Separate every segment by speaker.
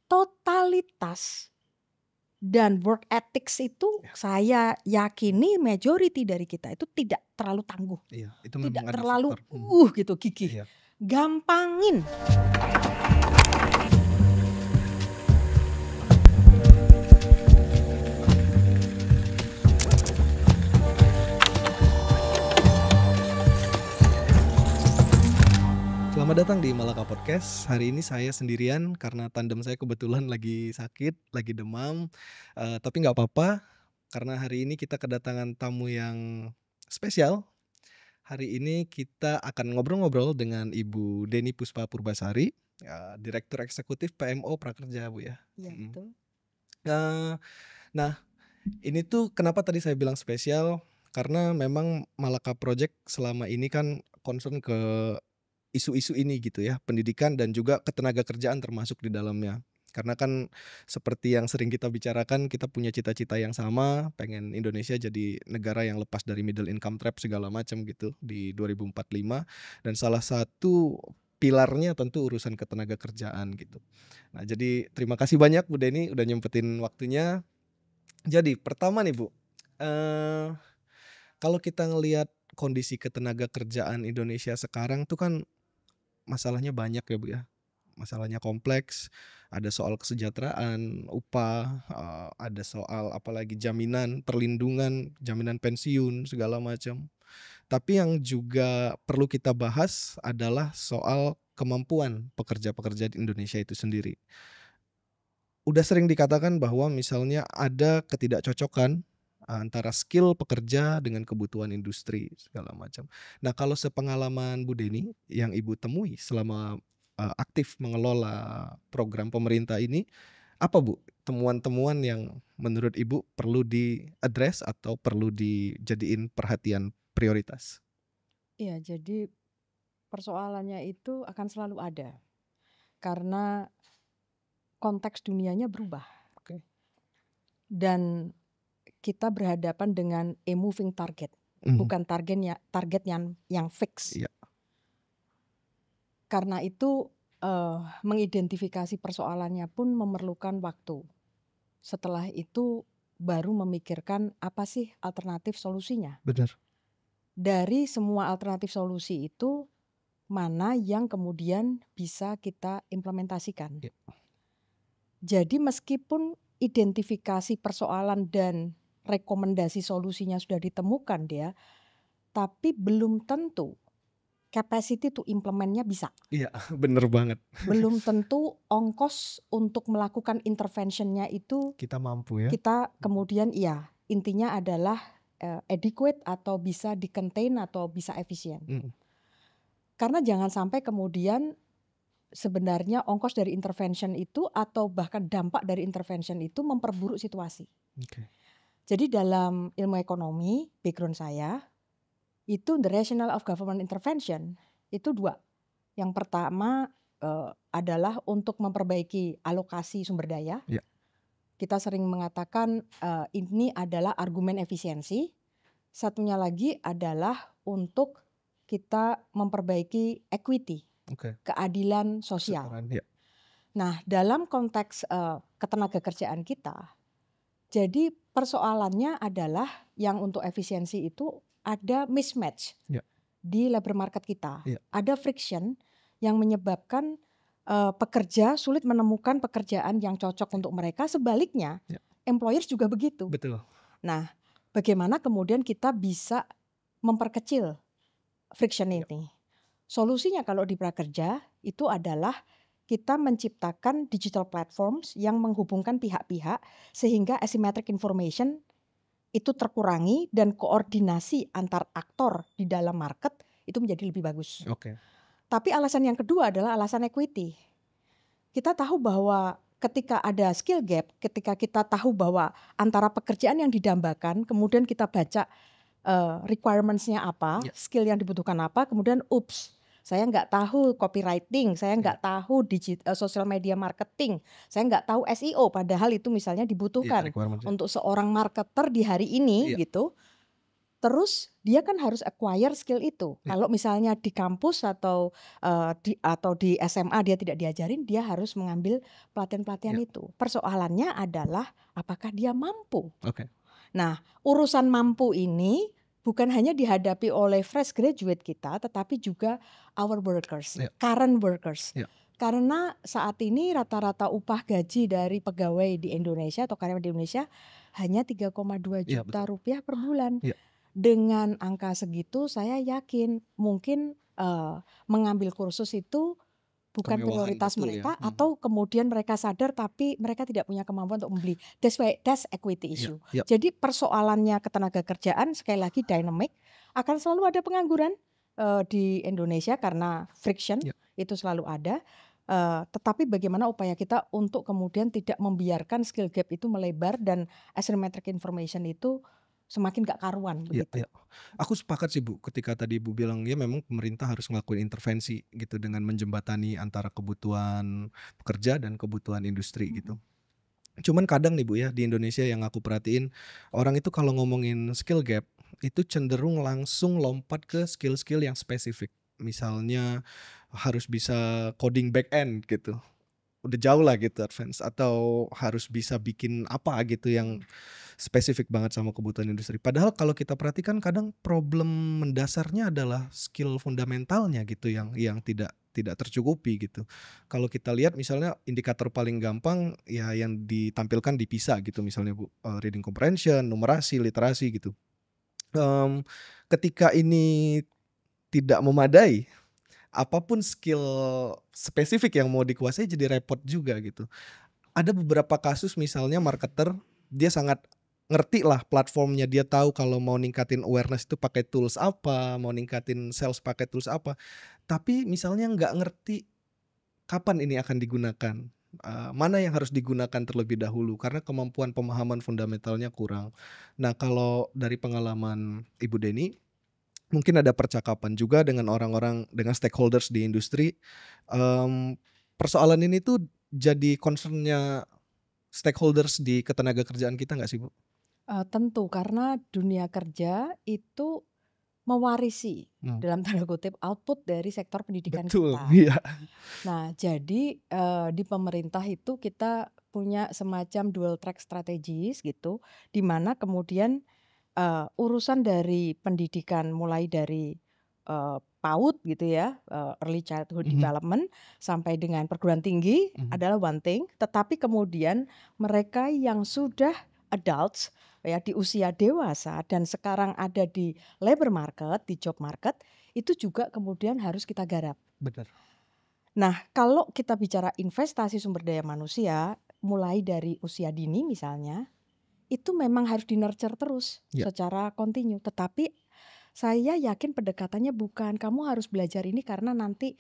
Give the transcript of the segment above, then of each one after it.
Speaker 1: totalitas dan work ethics itu saya yakini majority dari kita itu tidak terlalu tangguh.
Speaker 2: Iya, itu
Speaker 1: Tidak
Speaker 2: memang ada
Speaker 1: terlalu
Speaker 2: faktor.
Speaker 1: gitu gigih.
Speaker 2: Iya.
Speaker 1: Gampangin.
Speaker 2: Selamat datang di Malaka Podcast. Hari ini saya sendirian karena tandem saya kebetulan lagi sakit, lagi demam. Tapi nggak apa-apa karena hari ini kita kedatangan tamu yang spesial. Hari ini kita akan ngobrol-ngobrol dengan Ibu Deni Puspa Purbasari, Direktur Eksekutif PMO Prakerja, Bu ya.
Speaker 1: Iya, betul.
Speaker 2: Nah, ini tuh kenapa tadi saya bilang spesial? Karena memang Malaka Project selama ini kan concern ke isu-isu ini gitu ya, pendidikan dan juga ketenaga kerjaan termasuk di dalamnya. Karena kan seperti yang sering kita bicarakan, kita punya cita-cita yang sama, pengen Indonesia jadi negara yang lepas dari middle income trap segala macam gitu di 2045, dan salah satu pilarnya tentu urusan ketenaga kerjaan gitu. Nah, jadi terima kasih banyak Bu Deni udah nyempetin waktunya. Jadi pertama nih Bu, kalau kita ngelihat kondisi ketenaga kerjaan Indonesia sekarang tuh kan masalahnya banyak ya Bu ya, masalahnya kompleks, ada soal kesejahteraan, upah, ada soal apalagi jaminan perlindungan, jaminan pensiun segala macam. Tapi yang juga perlu kita bahas adalah soal kemampuan pekerja-pekerja di Indonesia itu sendiri. Udah sering dikatakan bahwa misalnya ada ketidakcocokan antara skill pekerja dengan kebutuhan industri segala macam. Nah, kalau sepengalaman Bu Deni yang Ibu temui selama aktif mengelola program pemerintah ini, apa Bu temuan-temuan yang menurut Ibu perlu di-address atau perlu dijadiin perhatian prioritas?
Speaker 1: Iya, jadi persoalannya itu akan selalu ada. Karena konteks dunianya berubah.
Speaker 2: Oke.
Speaker 1: Dan kita berhadapan dengan a moving target, bukan target yang fix.
Speaker 2: Iya.
Speaker 1: Karena itu mengidentifikasi persoalannya pun memerlukan waktu. Setelah itu baru memikirkan apa sih alternatif solusinya.
Speaker 2: Benar.
Speaker 1: Dari semua alternatif solusi itu mana yang kemudian bisa kita implementasikan.
Speaker 2: Iya.
Speaker 1: Jadi meskipun identifikasi persoalan dan rekomendasi solusinya sudah ditemukan dia, tapi belum tentu capacity to implementnya bisa.
Speaker 2: Iya, bener banget.
Speaker 1: Belum tentu ongkos untuk melakukan interventionnya itu
Speaker 2: Kita mampu ya.
Speaker 1: kita kemudian intinya adalah adequate atau bisa di-contain atau bisa efisien. Karena jangan sampai kemudian sebenarnya ongkos dari intervention itu atau bahkan dampak dari intervention itu memperburuk situasi.
Speaker 2: Okay.
Speaker 1: Jadi dalam ilmu ekonomi, background saya, itu the rationale of government intervention itu dua. Yang pertama adalah untuk memperbaiki alokasi sumber daya.
Speaker 2: Yeah.
Speaker 1: Kita sering mengatakan ini adalah argumen efisiensi. Satunya lagi adalah untuk kita memperbaiki equity, keadilan sosial. Nah, dalam konteks ketenaga kerjaan kita, jadi persoalannya adalah yang untuk efisiensi itu ada mismatch di labor market kita. Ada friction yang menyebabkan pekerja sulit menemukan pekerjaan yang cocok untuk mereka. Sebaliknya, employers juga begitu.
Speaker 2: Betul.
Speaker 1: Nah, bagaimana kemudian kita bisa memperkecil friction ini? Solusinya kalau di prakerja itu adalah kita menciptakan digital platforms yang menghubungkan pihak-pihak sehingga asymmetric information itu terkurangi dan koordinasi antar aktor di dalam market itu menjadi lebih bagus. Tapi alasan yang kedua adalah alasan equity. Kita tahu bahwa ketika ada skill gap, ketika kita tahu bahwa antara pekerjaan yang didambakan, kemudian kita baca requirements-nya apa, skill yang dibutuhkan apa, kemudian saya nggak tahu copywriting, saya nggak tahu social media marketing, saya nggak tahu SEO, padahal itu misalnya dibutuhkan untuk seorang marketer di hari ini gitu. Terus dia kan harus acquire skill itu.
Speaker 2: Ya,
Speaker 1: Kalau misalnya di kampus atau di SMA dia tidak diajarin, dia harus mengambil pelatihan-pelatihan
Speaker 2: ya,
Speaker 1: itu. Persoalannya adalah apakah dia mampu.
Speaker 2: oke.
Speaker 1: Nah, urusan mampu ini bukan hanya dihadapi oleh fresh graduate kita, tetapi juga our workers,
Speaker 2: Ya,
Speaker 1: current workers.
Speaker 2: ya,
Speaker 1: Karena saat ini rata-rata upah gaji dari pegawai di Indonesia atau karyawan di Indonesia hanya 3,2
Speaker 2: iya
Speaker 1: juta
Speaker 2: betul.
Speaker 1: rupiah per bulan.
Speaker 2: Iya,
Speaker 1: Dengan angka segitu saya yakin mungkin mengambil kursus itu bukan
Speaker 2: kemewahan
Speaker 1: prioritas
Speaker 2: betul ya.
Speaker 1: mereka
Speaker 2: Mhm.
Speaker 1: atau kemudian mereka sadar tapi mereka tidak punya kemampuan untuk membeli. That's equity
Speaker 2: Iya,
Speaker 1: issue.
Speaker 2: iya,
Speaker 1: Jadi persoalannya ketenaga kerjaan sekali lagi dynamic, akan selalu ada pengangguran di Indonesia karena friction
Speaker 2: iya.
Speaker 1: itu selalu ada. Tetapi bagaimana upaya kita untuk kemudian tidak membiarkan skill gap itu melebar dan asymmetric information itu semakin gak karuan
Speaker 2: Iya,
Speaker 1: begitu.
Speaker 2: iya. Aku sepakat sih Bu, ketika tadi Ibu bilang ya memang pemerintah harus ngelakuin intervensi gitu dengan menjembatani antara kebutuhan pekerja dan kebutuhan industri
Speaker 1: Mhm.
Speaker 2: gitu. Cuman kadang nih Bu ya, di Indonesia yang aku perhatiin, orang itu kalau ngomongin skill gap, itu cenderung langsung lompat ke skill-skill yang spesifik. Misalnya harus bisa coding back end gitu. Udah jauh lah gitu advance atau harus bisa bikin apa gitu yang spesifik banget sama kebutuhan industri. Padahal kalau kita perhatikan kadang problem mendasarnya adalah skill fundamentalnya gitu yang tidak tidak tercukupi gitu. Kalau kita lihat misalnya indikator paling gampang ya yang ditampilkan di PISA gitu misalnya Bu, reading comprehension, numerasi, literasi gitu. Mmm, ketika ini tidak memadai, apapun skill spesifik yang mau dikuasai jadi repot juga gitu. Ada beberapa kasus misalnya marketer, dia sangat ngerti lah platformnya, dia tahu kalau mau ningkatin awareness itu pakai tools apa, mau ningkatin sales pakai tools apa. Tapi misalnya nggak ngerti kapan ini akan digunakan, mana yang harus digunakan terlebih dahulu karena kemampuan pemahaman fundamentalnya kurang. Nah, kalau dari pengalaman Ibu Deni, mungkin ada percakapan juga dengan orang-orang, dengan stakeholders di industri, mmm, persoalan ini tuh jadi concern-nya stakeholders di ketenagakerjaan kita nggak sih, Bu?
Speaker 1: Tentu karena dunia kerja itu mewarisi
Speaker 2: Mmm,
Speaker 1: dalam tanda kutip output dari sektor pendidikan
Speaker 2: betul,
Speaker 1: kita.
Speaker 2: iya.
Speaker 1: Nah, jadi di pemerintah itu kita punya semacam dual track strategis gitu, di mana kemudian urusan dari pendidikan mulai dari PAUD gitu ya, early childhood
Speaker 2: Mhm,
Speaker 1: development sampai dengan perguruan tinggi
Speaker 2: mhm,
Speaker 1: adalah one thing, tetapi kemudian mereka yang sudah adults ya di usia dewasa dan sekarang ada di labor market, di job market, itu juga kemudian harus kita garap.
Speaker 2: bener.
Speaker 1: Nah, kalau kita bicara investasi sumber daya manusia, mulai dari usia dini misalnya, itu memang harus di-nurture terus
Speaker 2: Iya,
Speaker 1: secara kontinu. Tetapi saya yakin pendekatannya bukan kamu harus belajar ini karena nanti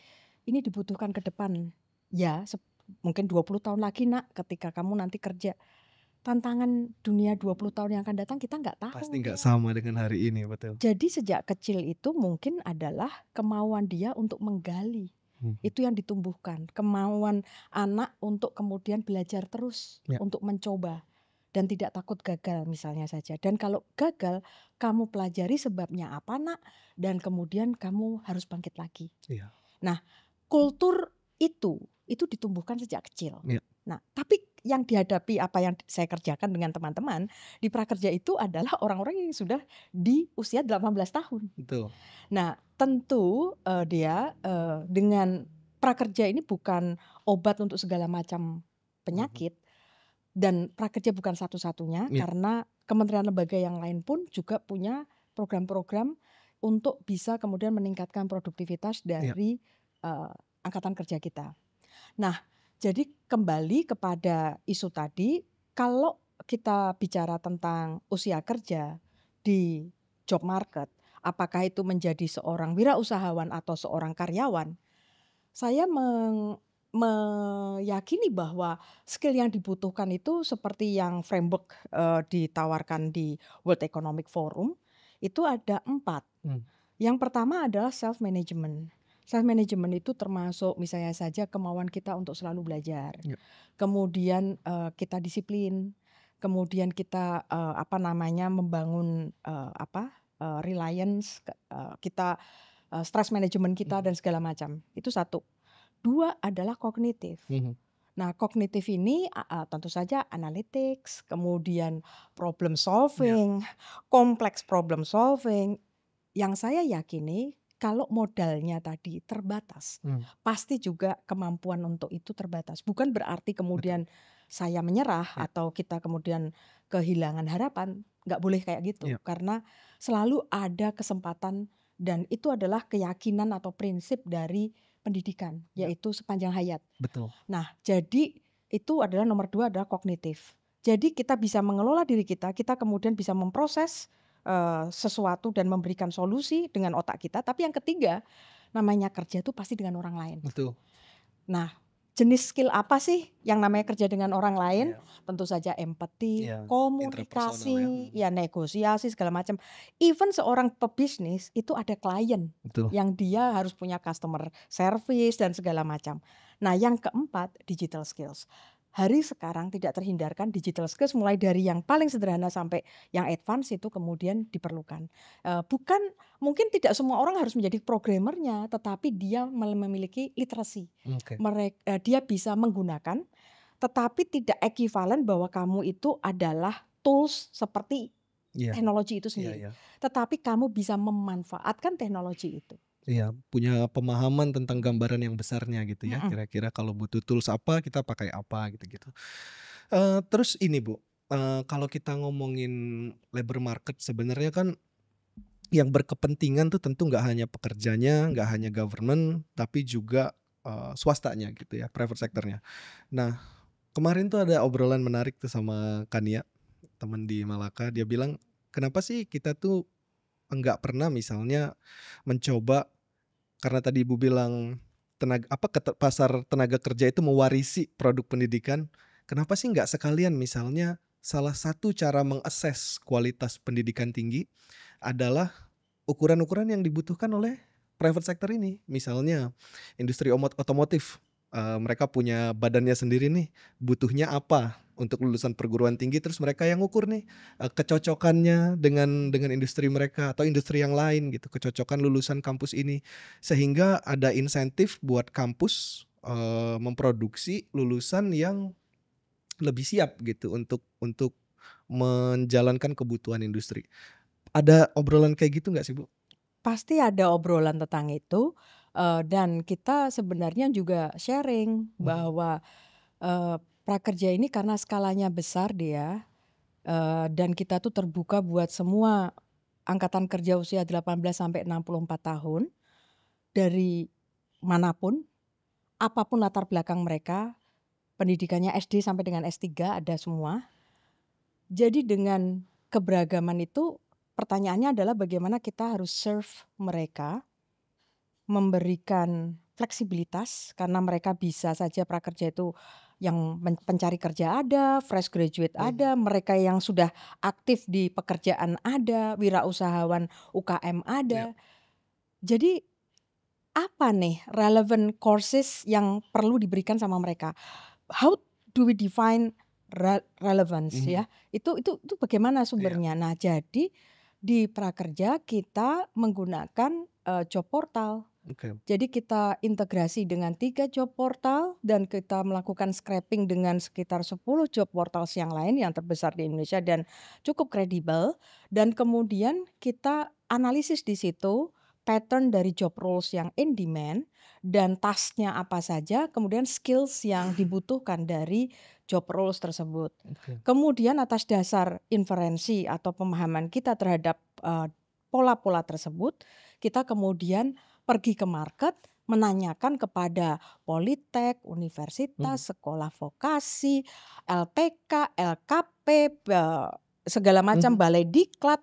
Speaker 1: ini dibutuhkan ke depan. Ya, mungkin 20 tahun lagi Nak, ketika kamu nanti kerja. Tantangan dunia 20 tahun yang akan datang kita nggak
Speaker 2: pasti
Speaker 1: tahu.
Speaker 2: nggak sama dengan hari ini, betul.
Speaker 1: Jadi sejak kecil itu mungkin adalah kemauan dia untuk menggali.
Speaker 2: Mhm,
Speaker 1: Itu yang ditumbuhkan, kemauan anak untuk kemudian belajar terus,
Speaker 2: iya,
Speaker 1: untuk mencoba dan tidak takut gagal misalnya saja. Dan kalau gagal, kamu pelajari sebabnya apa Nak, dan kemudian kamu harus bangkit lagi.
Speaker 2: iya,
Speaker 1: Nah, kultur itu ditumbuhkan sejak kecil.
Speaker 2: iya,
Speaker 1: Nah, tapi yang dihadapi apa yang saya kerjakan dengan teman-teman di prakerja itu adalah orang-orang yang sudah di usia 18 tahun.
Speaker 2: betul.
Speaker 1: Nah, tentu dia dengan prakerja ini bukan obat untuk segala macam
Speaker 2: Mhm,
Speaker 1: penyakit dan prakerja bukan satu-satunya
Speaker 2: iya,
Speaker 1: karena kementerian lembaga yang lain pun juga punya program-program untuk bisa kemudian meningkatkan produktivitas
Speaker 2: iya,
Speaker 1: dari angkatan kerja kita. Nah, jadi kembali kepada isu tadi, kalau kita bicara tentang usia kerja di job market, apakah itu menjadi seorang wirausahawan atau seorang karyawan, saya meyakini bahwa skill yang dibutuhkan itu seperti yang framework ditawarkan di World Economic Forum, itu ada 4.
Speaker 2: mmm,
Speaker 1: Yang pertama adalah self management. Self management itu termasuk misalnya saja kemauan kita untuk selalu belajar.
Speaker 2: iya,
Speaker 1: Kemudian kita disiplin, kemudian kita apa namanya membangun apa? reliance, kita stress management kita dan segala macam. Itu satu. Dua adalah kognitif. Nah, kognitif ini tentu saja analytics, kemudian problem solving, kompleks problem solving. Yang saya yakini kalau modalnya tadi terbatas, pasti juga kemampuan untuk itu terbatas. Bukan berarti kemudian saya menyerah atau kita kemudian kehilangan harapan. Nggak boleh kayak gitu. Karena selalu ada kesempatan dan itu adalah keyakinan atau prinsip dari pendidikan, yaitu sepanjang hayat.
Speaker 2: Betul.
Speaker 1: Nah, jadi itu adalah nomor 2 adalah kognitif. Jadi kita bisa mengelola diri kita kemudian bisa memproses sesuatu dan memberikan solusi dengan otak kita. Tapi yang ketiga, namanya kerja itu pasti dengan orang lain.
Speaker 2: Betul.
Speaker 1: Nah, jenis skill apa sih yang namanya kerja dengan orang lain? Tentu saja empati, komunikasi, negosiasi segala macam. Even seorang pebisnis itu ada klien yang dia harus punya customer service dan segala macam. Nah, yang keempat digital skills. Hari sekarang tidak terhindarkan digital skills mulai dari yang paling sederhana sampai yang advance itu kemudian diperlukan. Bukan mungkin tidak semua orang harus menjadi programmernya, tetapi dia memiliki literasi. Dia bisa menggunakan, tetapi tidak ekivalen bahwa kamu itu adalah tools seperti teknologi itu sendiri. Tetapi kamu bisa memanfaatkan teknologi itu.
Speaker 2: Iya, punya pemahaman tentang gambaran yang besarnya gitu ya. Kira-kira kalau butuh tools apa, kita pakai apa gitu-gitu. Terus ini Bu, kalau kita ngomongin labor market sebenarnya kan yang berkepentingan tuh tentu nggak hanya pekerjanya, nggak hanya government, tapi juga swastanya gitu ya, private sectornya. Nah, kemarin tuh ada obrolan menarik tuh sama Kania, teman di Malaka. Dia bilang, kenapa sih kita tuh nggak pernah misalnya mencoba, karena tadi Ibu bilang pasar tenaga kerja itu mewarisi produk pendidikan. Kenapa sih nggak sekalian misalnya salah satu cara mengakses kualitas pendidikan tinggi adalah ukuran-ukuran yang dibutuhkan oleh private sector ini. Misalnya industri otomotif, mereka punya badannya sendiri nih, butuhnya apa untuk lulusan perguruan tinggi, terus mereka yang ngukur nih kecocokannya dengan industri mereka atau industri yang lain gitu, kecocokan lulusan kampus ini, sehingga ada insentif buat kampus memproduksi lulusan yang lebih siap gitu untuk menjalankan kebutuhan industri. Ada obrolan kayak gitu nggak sih Bu?
Speaker 1: Pasti ada obrolan tentang itu, dan kita sebenarnya juga sharing bahwa prakerja ini karena skalanya besar dia, dan kita tuh terbuka buat semua angkatan kerja usia 18 sampai 64 tahun, dari manapun, apapun latar belakang mereka, pendidikannya SD sampai dengan S3 ada semua. Jadi dengan keberagaman itu pertanyaannya adalah bagaimana kita harus serve mereka, memberikan fleksibilitas karena mereka bisa saja prakerja itu yang pencari kerja ada, fresh graduate ada, mereka yang sudah aktif di pekerjaan ada, wirausahawan UKM ada. Jadi apa nih relevant courses yang perlu diberikan sama mereka? How do we define relevance ya? Itu bagaimana sumbernya? Nah, jadi di prakerja kita menggunakan job portal. Jadi kita integrasi dengan 3 job portal dan kita melakukan scraping dengan sekitar 10 job portals yang lain yang terbesar di Indonesia dan cukup kredibel, dan kemudian kita analisis di situ pattern dari job roles yang in demand dan tasknya apa saja, kemudian skills yang dibutuhkan dari job roles tersebut. Kemudian atas dasar inferensi atau pemahaman kita terhadap pola-pola tersebut, kita kemudian pergi ke market, menanyakan kepada politek, universitas, sekolah vokasi, LPK, LKP, segala macam balai diklat,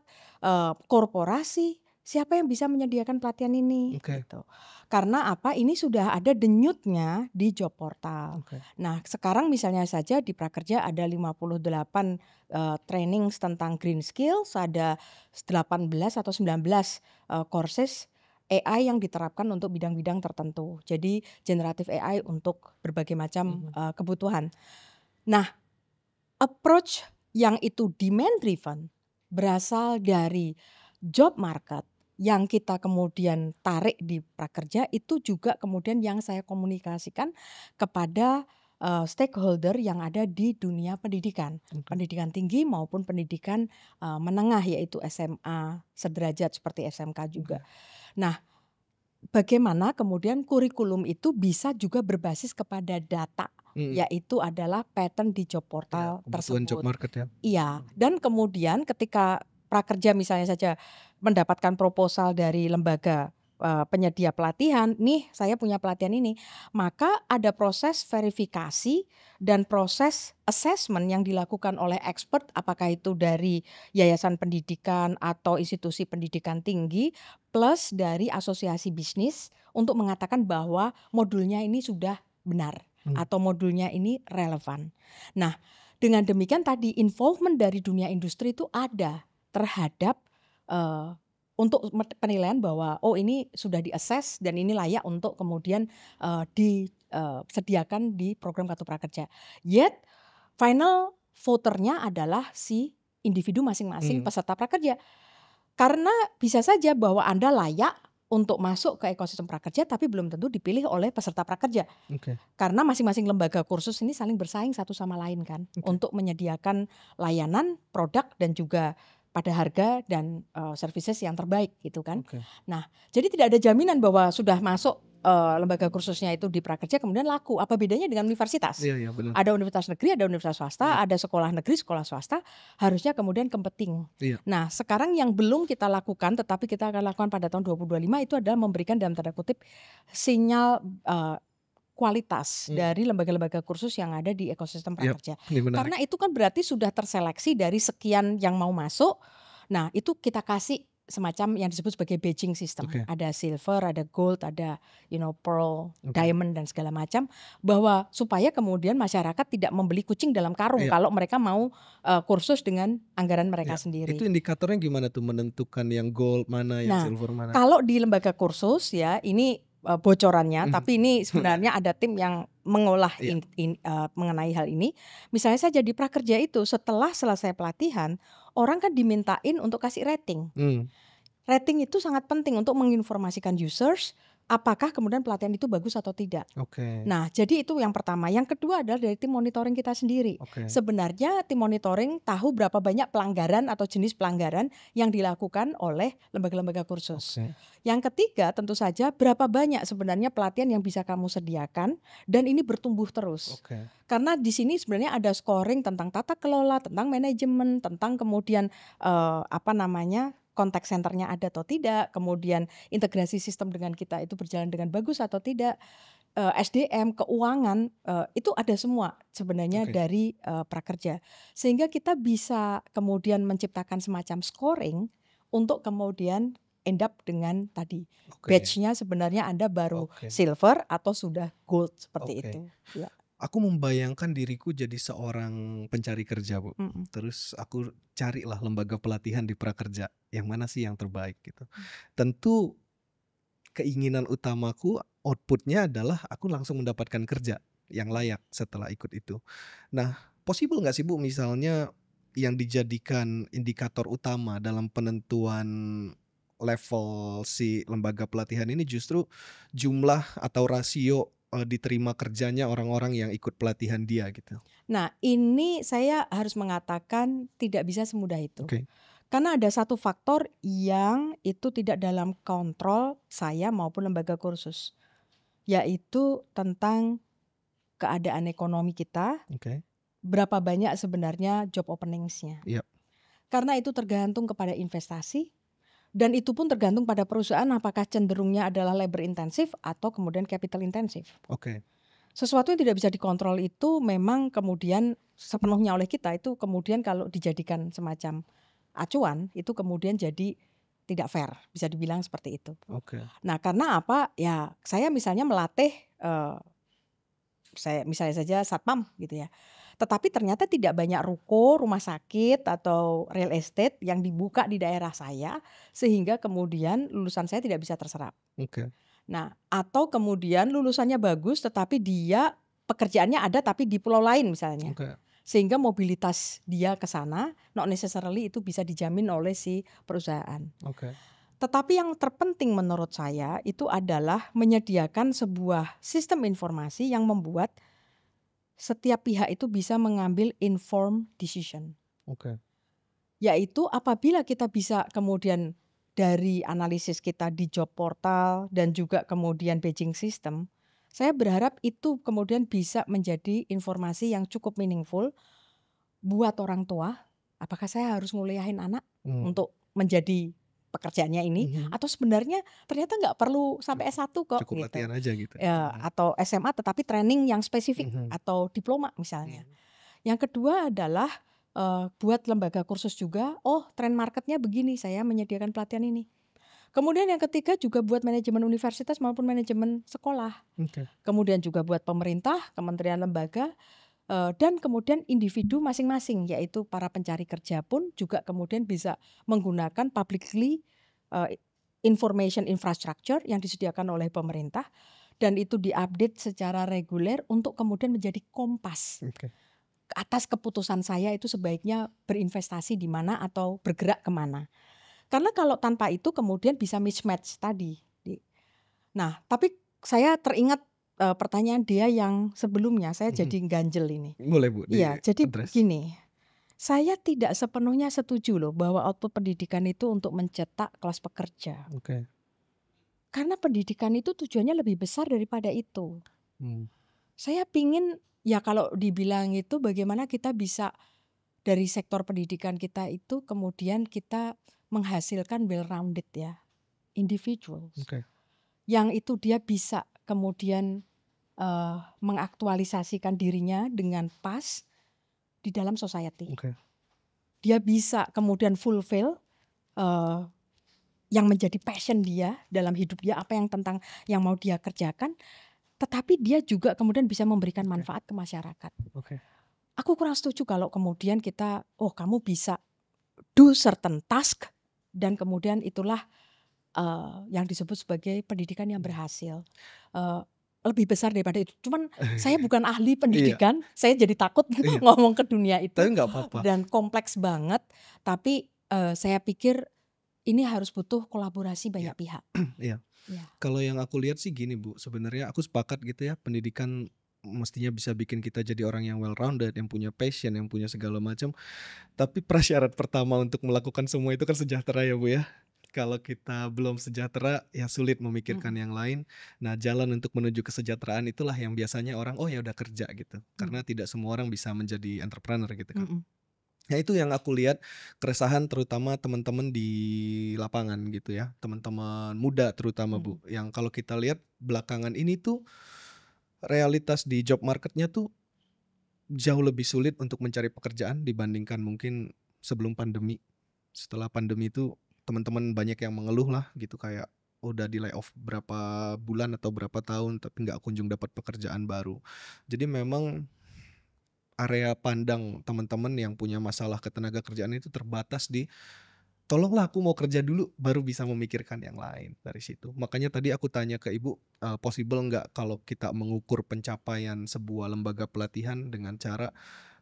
Speaker 1: korporasi, siapa yang bisa menyediakan pelatihan ini gitu. Karena apa? Ini sudah ada denyutnya di job portal. Nah, sekarang misalnya saja di prakerja ada 58 trainings tentang green skills, ada 18 atau 19 courses AI yang diterapkan untuk bidang-bidang tertentu. Jadi generative AI untuk berbagai macam kebutuhan. Nah, approach yang itu demand driven berasal dari job market yang kita kemudian tarik di prakerja itu juga kemudian yang saya komunikasikan kepada stakeholder yang ada di dunia pendidikan,
Speaker 2: Oke.
Speaker 1: pendidikan tinggi maupun pendidikan menengah, yaitu SMA sederajat seperti SMK juga. Nah, bagaimana kemudian kurikulum itu bisa juga berbasis kepada data, yaitu adalah pattern di job
Speaker 2: Ya,
Speaker 1: portal
Speaker 2: kebutuhan job
Speaker 1: tersebut.
Speaker 2: market ya.
Speaker 1: Iya, dan kemudian ketika prakerja misalnya saja mendapatkan proposal dari lembaga penyedia pelatihan, nih saya punya pelatihan ini, maka ada proses verifikasi dan proses assessment yang dilakukan oleh expert, apakah itu dari yayasan pendidikan atau institusi pendidikan tinggi, plus dari asosiasi bisnis untuk mengatakan bahwa modulnya ini sudah benar atau modulnya ini relevan. Nah, dengan demikian tadi involvement dari dunia industri itu ada terhadap untuk penilaian bahwa ini sudah di-assess dan ini layak untuk kemudian disediakan di program Kartu Prakerja. Yet final voternya adalah si individu masing-masing peserta prakerja. Karena bisa saja bahwa Anda layak untuk masuk ke ekosistem prakerja tapi belum tentu dipilih oleh peserta prakerja. Karena masing-masing lembaga kursus ini saling bersaing satu sama lain kan untuk menyediakan layanan, produk dan juga pada harga dan services yang terbaik gitu kan. Nah, jadi tidak ada jaminan bahwa sudah masuk lembaga kursusnya itu di prakerja kemudian laku. Apa bedanya dengan universitas?
Speaker 2: Iya, benar.
Speaker 1: Ada universitas negeri, ada universitas swasta, ada sekolah negeri, sekolah swasta, harusnya kemudian competing.
Speaker 2: Iya.
Speaker 1: Nah, sekarang yang belum kita lakukan tetapi kita akan lakukan pada tahun 2025 itu adalah memberikan dalam tanda kutip sinyal kualitas dari lembaga-lembaga kursus yang ada di ekosistem prakerja. Karena itu kan berarti sudah terseleksi dari sekian yang mau masuk. Nah, itu kita kasih semacam yang disebut sebagai badging system. Ada silver, ada gold, ada pearl, diamond dan segala macam, bahwa supaya kemudian masyarakat tidak membeli kucing dalam karung kalau mereka mau kursus dengan anggaran mereka sendiri.
Speaker 2: Itu indikatornya gimana tuh menentukan yang gold mana, yang silver mana?
Speaker 1: Kalau di lembaga kursus ya ini bocorannya, tapi ini sebenarnya ada tim yang mengolah mengenai hal ini. Misalnya saja di prakerja itu setelah selesai pelatihan, orang kan dimintain untuk kasih rating. Rating itu sangat penting untuk menginformasikan users apakah kemudian pelatihan itu bagus atau tidak. Nah, jadi itu yang pertama. Yang kedua adalah dari tim monitoring kita sendiri. Sebenarnya tim monitoring tahu berapa banyak pelanggaran atau jenis pelanggaran yang dilakukan oleh lembaga-lembaga kursus. Yang ketiga tentu saja berapa banyak sebenarnya pelatihan yang bisa kamu sediakan dan ini bertumbuh terus. Karena di sini sebenarnya ada scoring tentang tata kelola, tentang manajemen, tentang kemudian kontak centernya ada atau tidak, kemudian integrasi sistem dengan kita itu berjalan dengan bagus atau tidak, SDM, keuangan, itu ada semua sebenarnya dari prakerja. Sehingga kita bisa kemudian menciptakan semacam scoring untuk kemudian end up dengan tadi badge-nya sebenarnya Anda baru silver atau sudah gold seperti itu. Ya.
Speaker 2: Aku membayangkan diriku jadi seorang pencari kerja, Bu. Terus aku carilah lembaga pelatihan di prakerja, yang mana sih yang terbaik gitu. Tentu keinginan utamaku outputnya adalah aku langsung mendapatkan kerja yang layak setelah ikut itu. Nah, possible nggak sih Bu misalnya yang dijadikan indikator utama dalam penentuan level si lembaga pelatihan ini justru jumlah atau rasio diterima kerjanya orang-orang yang ikut pelatihan dia gitu.
Speaker 1: Nah, ini saya harus mengatakan tidak bisa semudah itu. Karena ada satu faktor yang itu tidak dalam kontrol saya maupun lembaga kursus, yaitu tentang keadaan ekonomi kita, berapa banyak sebenarnya job openings-nya. Karena itu tergantung kepada investasi, dan itu pun tergantung pada perusahaan apakah cenderungnya adalah labor intensif atau kemudian capital intensif. Sesuatu yang tidak bisa dikontrol itu memang kemudian sepenuhnya oleh kita itu kemudian kalau dijadikan semacam acuan itu kemudian jadi tidak fair, bisa dibilang seperti itu. Nah, karena apa? Ya, saya misalnya melatih saya misalnya saja satpam gitu ya. Tetapi ternyata tidak banyak ruko, rumah sakit atau real estate yang dibuka di daerah saya sehingga kemudian lulusan saya tidak bisa terserap. Nah, atau kemudian lulusannya bagus tetapi dia pekerjaannya ada tapi di pulau lain misalnya. Sehingga mobilitas dia ke sana not necessarily itu bisa dijamin oleh si perusahaan.
Speaker 2: Oke.
Speaker 1: Tetapi yang terpenting menurut saya itu adalah menyediakan sebuah sistem informasi yang membuat setiap pihak itu bisa mengambil informed decision.
Speaker 2: Oke.
Speaker 1: Yaitu apabila kita bisa kemudian dari analisis kita di job portal dan juga kemudian badging system, saya berharap itu kemudian bisa menjadi informasi yang cukup meaningful buat orang tua. Apakah saya harus nguliahin anak untuk menjadi pekerjaannya ini, atau sebenarnya ternyata nggak perlu sampai S1 kok
Speaker 2: Cukup
Speaker 1: gitu.
Speaker 2: latihan aja gitu.
Speaker 1: Ya, atau SMA tetapi training yang spesifik atau diploma misalnya. Yang kedua adalah buat lembaga kursus juga, oh tren marketnya begini, saya menyediakan pelatihan ini. Kemudian yang ketiga juga buat manajemen universitas maupun manajemen sekolah.
Speaker 2: Oke.
Speaker 1: Kemudian juga buat pemerintah, kementerian lembaga, dan kemudian individu masing-masing, yaitu para pencari kerja pun juga kemudian bisa menggunakan publicly information infrastructure yang disediakan oleh pemerintah, dan itu diupdate secara reguler untuk kemudian menjadi kompas.
Speaker 2: Oke.
Speaker 1: Atas keputusan saya itu sebaiknya berinvestasi di mana atau bergerak kemana. Karena kalau tanpa itu kemudian bisa mismatch tadi. Nah, tapi saya teringat pertanyaan dia yang sebelumnya, saya jadi ganjel ini.
Speaker 2: Boleh Bu
Speaker 1: Iya, jadi
Speaker 2: di-address.
Speaker 1: gini, saya tidak sepenuhnya setuju loh bahwa output pendidikan itu untuk mencetak kelas pekerja.
Speaker 2: Oke.
Speaker 1: Karena pendidikan itu tujuannya lebih besar daripada itu. Saya pingin, ya kalau dibilang itu bagaimana kita bisa dari sektor pendidikan kita itu kemudian kita menghasilkan well-rounded ya individuals.
Speaker 2: Oke.
Speaker 1: Yang itu dia bisa kemudian mengaktualisasikan dirinya dengan pas di dalam society.
Speaker 2: Oke.
Speaker 1: Dia bisa kemudian fulfill yang menjadi passion dia dalam hidup dia, apa yang tentang yang mau dia kerjakan, tetapi dia juga kemudian bisa memberikan manfaat ke masyarakat.
Speaker 2: Oke.
Speaker 1: Aku kurang setuju kalau kemudian kita, oh kamu bisa do certain task dan kemudian itulah yang disebut sebagai pendidikan yang berhasil. Lebih besar daripada itu. Cuman saya bukan ahli pendidikan, saya jadi takut ngomong ke dunia itu.
Speaker 2: Tapi nggak apa-apa.
Speaker 1: Dan kompleks banget. Tapi saya pikir ini harus butuh kolaborasi banyak pihak.
Speaker 2: Iya. Kalau yang aku lihat sih gini Bu, sebenarnya aku sepakat gitu ya, pendidikan mestinya bisa bikin kita jadi orang yang well rounded, yang punya passion, yang punya segala macam. Tapi prasyarat pertama untuk melakukan semua itu kan sejahtera ya Bu ya. Kalau kita belum sejahtera ya sulit memikirkan yang lain. Nah, jalan untuk menuju kesejahteraan itulah yang biasanya orang oh ya udah kerja gitu. Karena tidak semua orang bisa menjadi entrepreneur gitu kan. Ya itu yang aku lihat keresahan terutama teman-teman di lapangan gitu ya, teman-teman muda terutama Bu, yang kalau kita lihat belakangan ini tuh realitas di job marketnya tuh jauh lebih sulit untuk mencari pekerjaan dibandingkan mungkin sebelum pandemi. Setelah pandemi itu teman-teman banyak yang mengeluh lah gitu kayak udah di layoff berapa bulan atau berapa tahun tapi nggak kunjung dapat pekerjaan baru. Jadi memang area pandang teman-teman yang punya masalah ketenaga kerjaan itu terbatas di tolonglah aku mau kerja dulu baru bisa memikirkan yang lain dari situ. Makanya tadi aku tanya ke Ibu, possible nggak kalau kita mengukur pencapaian sebuah lembaga pelatihan dengan cara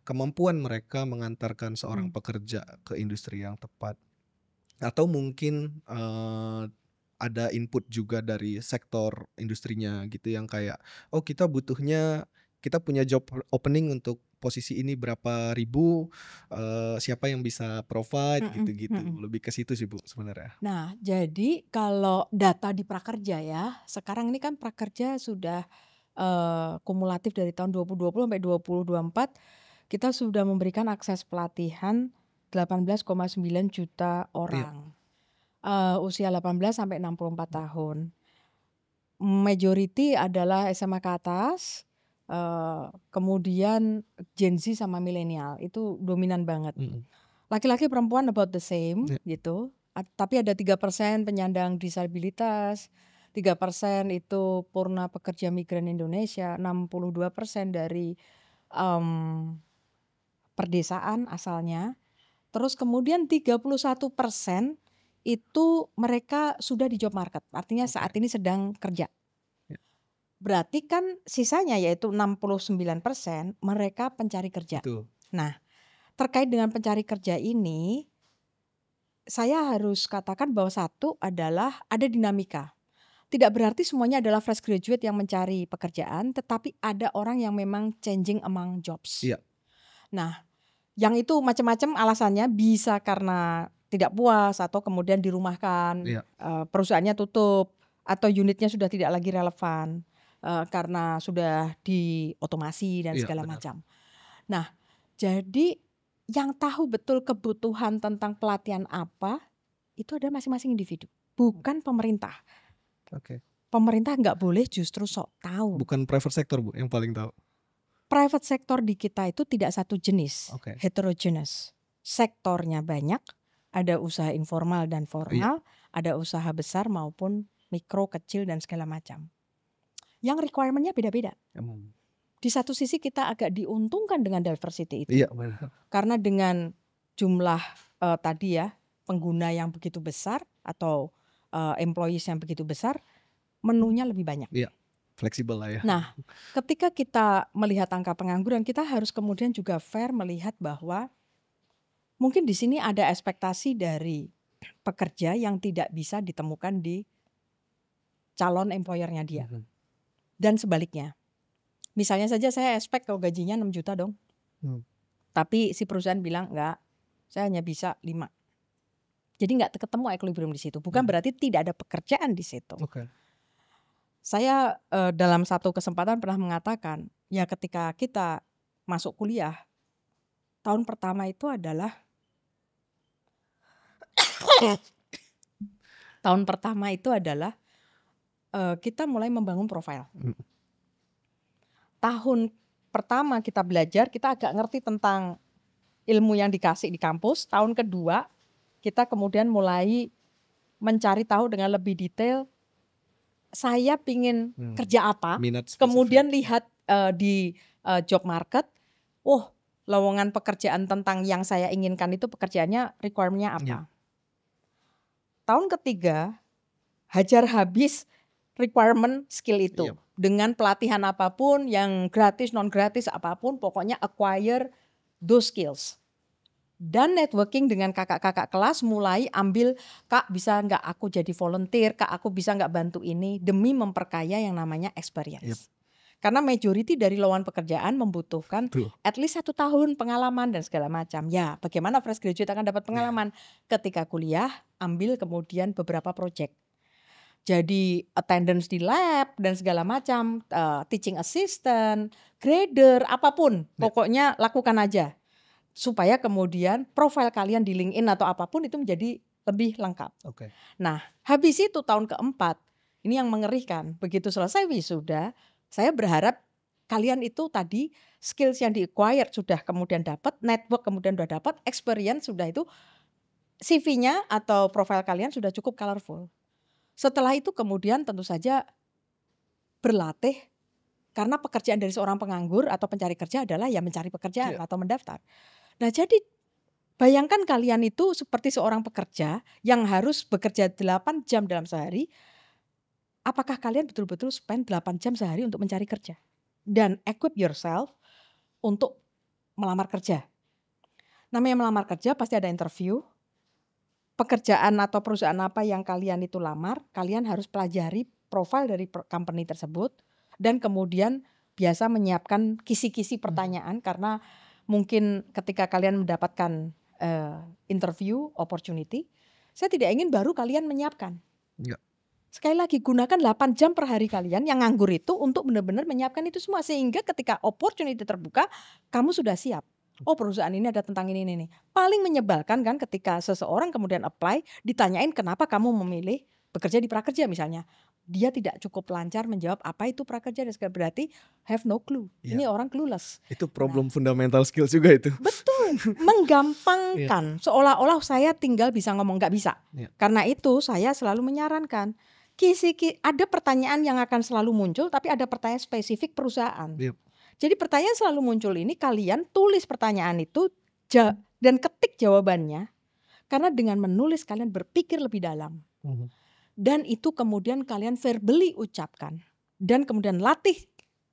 Speaker 2: kemampuan mereka mengantarkan seorang pekerja ke industri yang tepat. Atau mungkin ada input juga dari sektor industrinya gitu yang kayak, oh kita punya job opening untuk posisi ini berapa ribu, siapa yang bisa provide gitu-gitu. Lebih ke situ sih Bu sebenarnya.
Speaker 1: Nah, jadi kalau data di Prakerja ya, sekarang ini kan Prakerja sudah kumulatif dari tahun 2020 sampai 2024 kita sudah memberikan akses pelatihan 18,9 juta orang. Usia 18 sampai 64 tahun. Majority adalah SMA ke atas, kemudian Gen Z sama milenial, itu dominan banget. Laki-laki perempuan about the same gitu. Tapi ada 3% penyandang disabilitas, 3% itu purna pekerja migran Indonesia, 62% dari perdesaan asalnya. Terus kemudian 31% itu mereka sudah di job market, artinya saat ini sedang kerja. Berarti kan sisanya yaitu 69% mereka pencari kerja.
Speaker 2: Betul.
Speaker 1: Nah, terkait dengan pencari kerja ini, saya harus katakan bahwa satu adalah ada dinamika. Tidak berarti semuanya adalah fresh graduate yang mencari pekerjaan, tetapi ada orang yang memang changing among jobs.
Speaker 2: Iya.
Speaker 1: Nah, yang itu macam-macam alasannya, bisa karena tidak puas atau kemudian dirumahkan,
Speaker 2: Iya.
Speaker 1: perusahaannya tutup atau unitnya sudah tidak lagi relevan karena sudah diotomasi dan
Speaker 2: Iya,
Speaker 1: segala
Speaker 2: benar.
Speaker 1: macam. Nah, jadi yang tahu betul kebutuhan tentang pelatihan apa itu adalah masing-masing individu, bukan pemerintah.
Speaker 2: Oke.
Speaker 1: Pemerintah nggak boleh justru sok tahu.
Speaker 2: Bukan private sector, Bu, yang paling tahu?
Speaker 1: Private sector di kita itu tidak satu jenis,
Speaker 2: Oke.
Speaker 1: heterogeneous. Sektornya banyak, ada usaha informal dan
Speaker 2: Iya.
Speaker 1: formal, ada usaha besar maupun mikro, kecil dan segala macam. Yang requirement-nya beda-beda. Di satu sisi kita agak diuntungkan dengan diversity itu.
Speaker 2: Iya, benar.
Speaker 1: Karena dengan jumlah tadi ya, pengguna yang begitu besar atau employees yang begitu besar, menunya lebih banyak.
Speaker 2: Iya, fleksibel lah ya.
Speaker 1: Nah, ketika kita melihat angka pengangguran, kita harus kemudian juga fair melihat bahwa mungkin di sini ada ekspektasi dari pekerja yang tidak bisa ditemukan di calon employer-nya dia. Dan sebaliknya. Misalnya saja saya expect kalau gajinya 6 juta dong. Tapi si perusahaan bilang enggak, saya hanya bisa 5. Jadi enggak ketemu equilibrium di situ. Bukan berarti tidak ada pekerjaan di situ.
Speaker 2: Oke.
Speaker 1: Saya dalam satu kesempatan pernah mengatakan, ya ketika kita masuk kuliah, tahun pertama itu adalah kita mulai membangun profil. Tahun pertama kita belajar, kita agak ngerti tentang ilmu yang dikasih di kampus. Tahun kedua kita kemudian mulai mencari tahu dengan lebih detail, saya pingin kerja apa. Kemudian lihat di job market, lowongan pekerjaan tentang yang saya inginkan itu pekerjaannya requirement-nya apa. Tahun ketiga hajar habis requirement skill itu. Dengan pelatihan apapun yang gratis, non gratis apapun, pokoknya acquire those skills. Dan networking dengan kakak-kakak kelas, mulai ambil, Kak bisa nggak aku jadi volunteer, Kak aku bisa nggak bantu ini, demi memperkaya yang namanya experience. Karena majority dari lowongan pekerjaan membutuhkan at least 1 tahun pengalaman dan segala macam. Ya, bagaimana fresh graduate akan dapat pengalaman? Ketika kuliah, ambil kemudian beberapa project. Jadi attendance di lab dan segala macam, teaching assistant, grader, apapun, pokoknya lakukan aja. Supaya kemudian profil kalian di LinkedIn atau apapun itu menjadi lebih lengkap. Nah, habis itu tahun keempat, ini yang mengerikan. Begitu selesai wisuda, saya berharap kalian itu tadi skills yang di-acquired sudah kemudian dapat, network kemudian sudah dapat, experience sudah itu, CV-nya atau profil kalian sudah cukup colorful. Setelah itu kemudian tentu saja berlatih, karena pekerjaan dari seorang penganggur atau pencari kerja adalah ya mencari pekerjaan atau mendaftar. Nah jadi bayangkan kalian itu seperti seorang pekerja yang harus bekerja 8 jam dalam sehari. Apakah kalian betul-betul spend 8 jam sehari untuk mencari kerja? Dan equip yourself untuk melamar kerja. Namanya melamar kerja pasti ada interview. Pekerjaan atau perusahaan apa yang kalian itu lamar, kalian harus pelajari profil dari company tersebut. Dan kemudian biasa menyiapkan kisi-kisi pertanyaan, karena mungkin ketika kalian mendapatkan interview opportunity, saya tidak ingin baru kalian menyiapkan. Sekali lagi, gunakan 8 jam per hari kalian yang nganggur itu untuk benar-benar menyiapkan itu semua. Sehingga ketika opportunity terbuka, kamu sudah siap. Oh, perusahaan ini ada tentang ini. Paling menyebalkan kan ketika seseorang kemudian apply, ditanyain kenapa kamu memilih bekerja di prakerja misalnya. Dia tidak cukup lancar menjawab apa itu prakerja, dan berarti have no clue. Ini orang clueless.
Speaker 2: Itu problem fundamental skills juga itu.
Speaker 1: Betul, menggampangkan. Seolah-olah saya tinggal bisa ngomong, nggak bisa. Karena itu saya selalu menyarankan, ada pertanyaan yang akan selalu muncul, tapi ada pertanyaan spesifik perusahaan. Jadi pertanyaan selalu muncul ini, kalian tulis pertanyaan itu dan ketik jawabannya. Karena dengan menulis kalian berpikir lebih dalam. Dan itu kemudian kalian verbally ucapkan. Dan kemudian latih.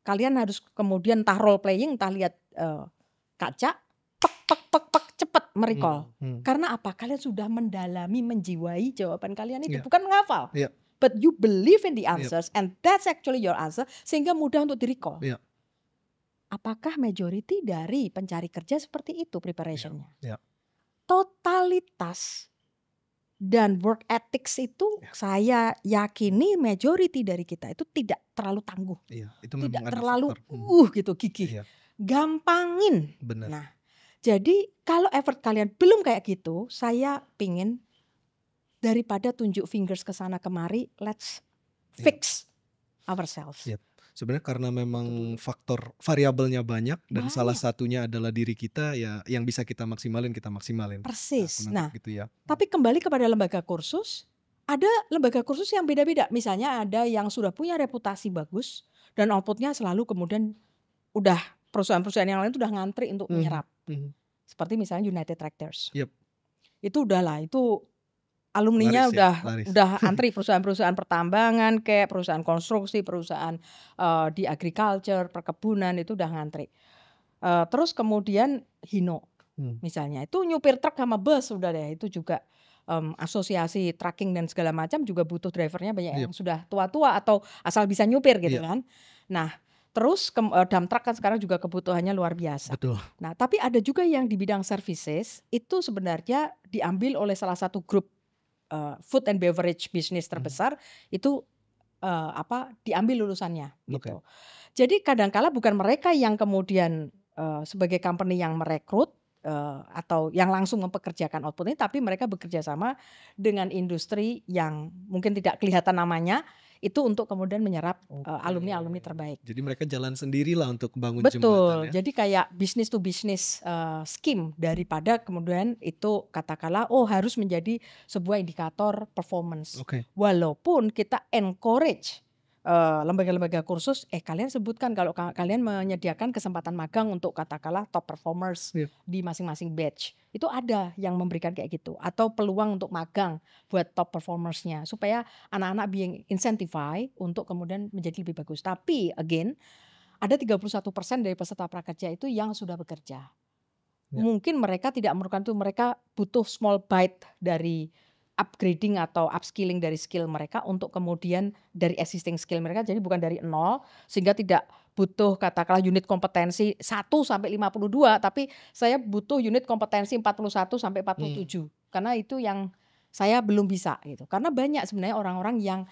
Speaker 1: Kalian harus kemudian entah role playing, entah lihat kaca. not merecall.
Speaker 2: Hmm.
Speaker 1: Karena apa? Kalian sudah mendalami, menjiwai jawaban kalian itu,
Speaker 2: Iya.
Speaker 1: bukan menghafal.
Speaker 2: Iya.
Speaker 1: But you believe in the
Speaker 2: Iya.
Speaker 1: answers and that's actually your answer, sehingga mudah untuk di-recall.
Speaker 2: Iya.
Speaker 1: Apakah majority dari pencari kerja seperti itu
Speaker 2: Iya.
Speaker 1: preparationnya?
Speaker 2: Iya.
Speaker 1: Totalitas dan work ethics itu
Speaker 2: Iya.
Speaker 1: saya yakini majority dari kita itu tidak terlalu tangguh.
Speaker 2: Iya, itu
Speaker 1: Tidak
Speaker 2: memang ada
Speaker 1: terlalu
Speaker 2: faktor.
Speaker 1: gitu gigih.
Speaker 2: Iya,
Speaker 1: Gampangin.
Speaker 2: benar.
Speaker 1: Nah, jadi kalau effort kalian belum kayak gitu, saya pingin daripada tunjuk fingers ke sana kemari, let's
Speaker 2: Iya.
Speaker 1: fix ourselves.
Speaker 2: Iya. Sebenarnya karena memang faktor variabelnya banyak dan salah
Speaker 1: Banyak.
Speaker 2: satunya adalah diri kita, ya yang bisa kita maksimalin. Aku
Speaker 1: Persis.
Speaker 2: nangkep
Speaker 1: Nah,
Speaker 2: gitu ya.
Speaker 1: tapi kembali kepada lembaga kursus, ada lembaga kursus yang beda-beda. Misalnya ada yang sudah punya reputasi bagus dan outputnya selalu kemudian udah perusahaan-perusahaan yang lain udah ngantri untuk menyerap. Seperti misalnya United Tractors.
Speaker 2: Yep.
Speaker 1: Itu udahlah, itu alumninya
Speaker 2: Laris.
Speaker 1: udah antri, perusahaan-perusahaan pertambangan, kayak perusahaan konstruksi, perusahaan di agriculture, perkebunan itu udah ngantri. Terus kemudian Hino misalnya, itu nyupir truk sama bus udah deh, itu juga asosiasi trucking dan segala macam juga butuh drivernya banyak yang sudah tua-tua atau asal bisa nyupir gitu kan. Nah, terus dump truck kan sekarang juga kebutuhannya luar biasa.
Speaker 2: Betul.
Speaker 1: Nah, tapi ada juga yang di bidang services itu sebenarnya diambil oleh salah satu grup food and beverage business terbesar, itu diambil lulusannya gitu. Jadi kadangkala bukan mereka yang kemudian sebagai company yang merekrut atau yang langsung mempekerjakan output ini, tapi mereka bekerja sama dengan industri yang mungkin tidak kelihatan namanya, itu untuk kemudian menyerap alumni-alumni terbaik.
Speaker 2: Jadi mereka jalan sendirilah untuk membangun
Speaker 1: jembatan. Betul, jadi kayak business to business scheme, daripada kemudian itu katakanlah harus menjadi sebuah indikator performance. Walaupun kita encourage lembaga-lembaga kursus, kalian sebutkan kalau kalian menyediakan kesempatan magang untuk katakanlah top performers di masing-masing batch. Itu ada yang memberikan kayak gitu, atau peluang untuk magang buat top performersnya, supaya anak-anak being incentivized untuk kemudian menjadi lebih bagus. Tapi again, ada 31% dari peserta prakerja itu yang sudah bekerja. Mungkin mereka tidak memerlukan itu, mereka butuh small bite dari upgrading atau upskilling dari skill mereka untuk kemudian dari existing skill mereka, jadi bukan dari nol, sehingga tidak butuh katakanlah unit kompetensi 1 sampai 52, tapi saya butuh unit kompetensi 41 sampai 47. Karena itu yang saya belum bisa gitu. Karena banyak sebenarnya orang-orang yang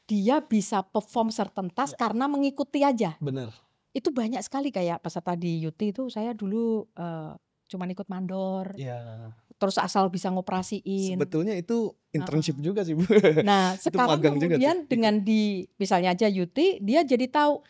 Speaker 1: dia bisa perform certain task karena mengikuti aja.
Speaker 2: Benar.
Speaker 1: Itu banyak sekali, kayak peserta di UT itu saya dulu cuman ikut mandor. Terus asal bisa ngoperasiin.
Speaker 2: Sebetulnya itu internship juga sih, Bu.
Speaker 1: Nah, sekarang kemudian dengan misalnya aja UT, dia jadi tahu,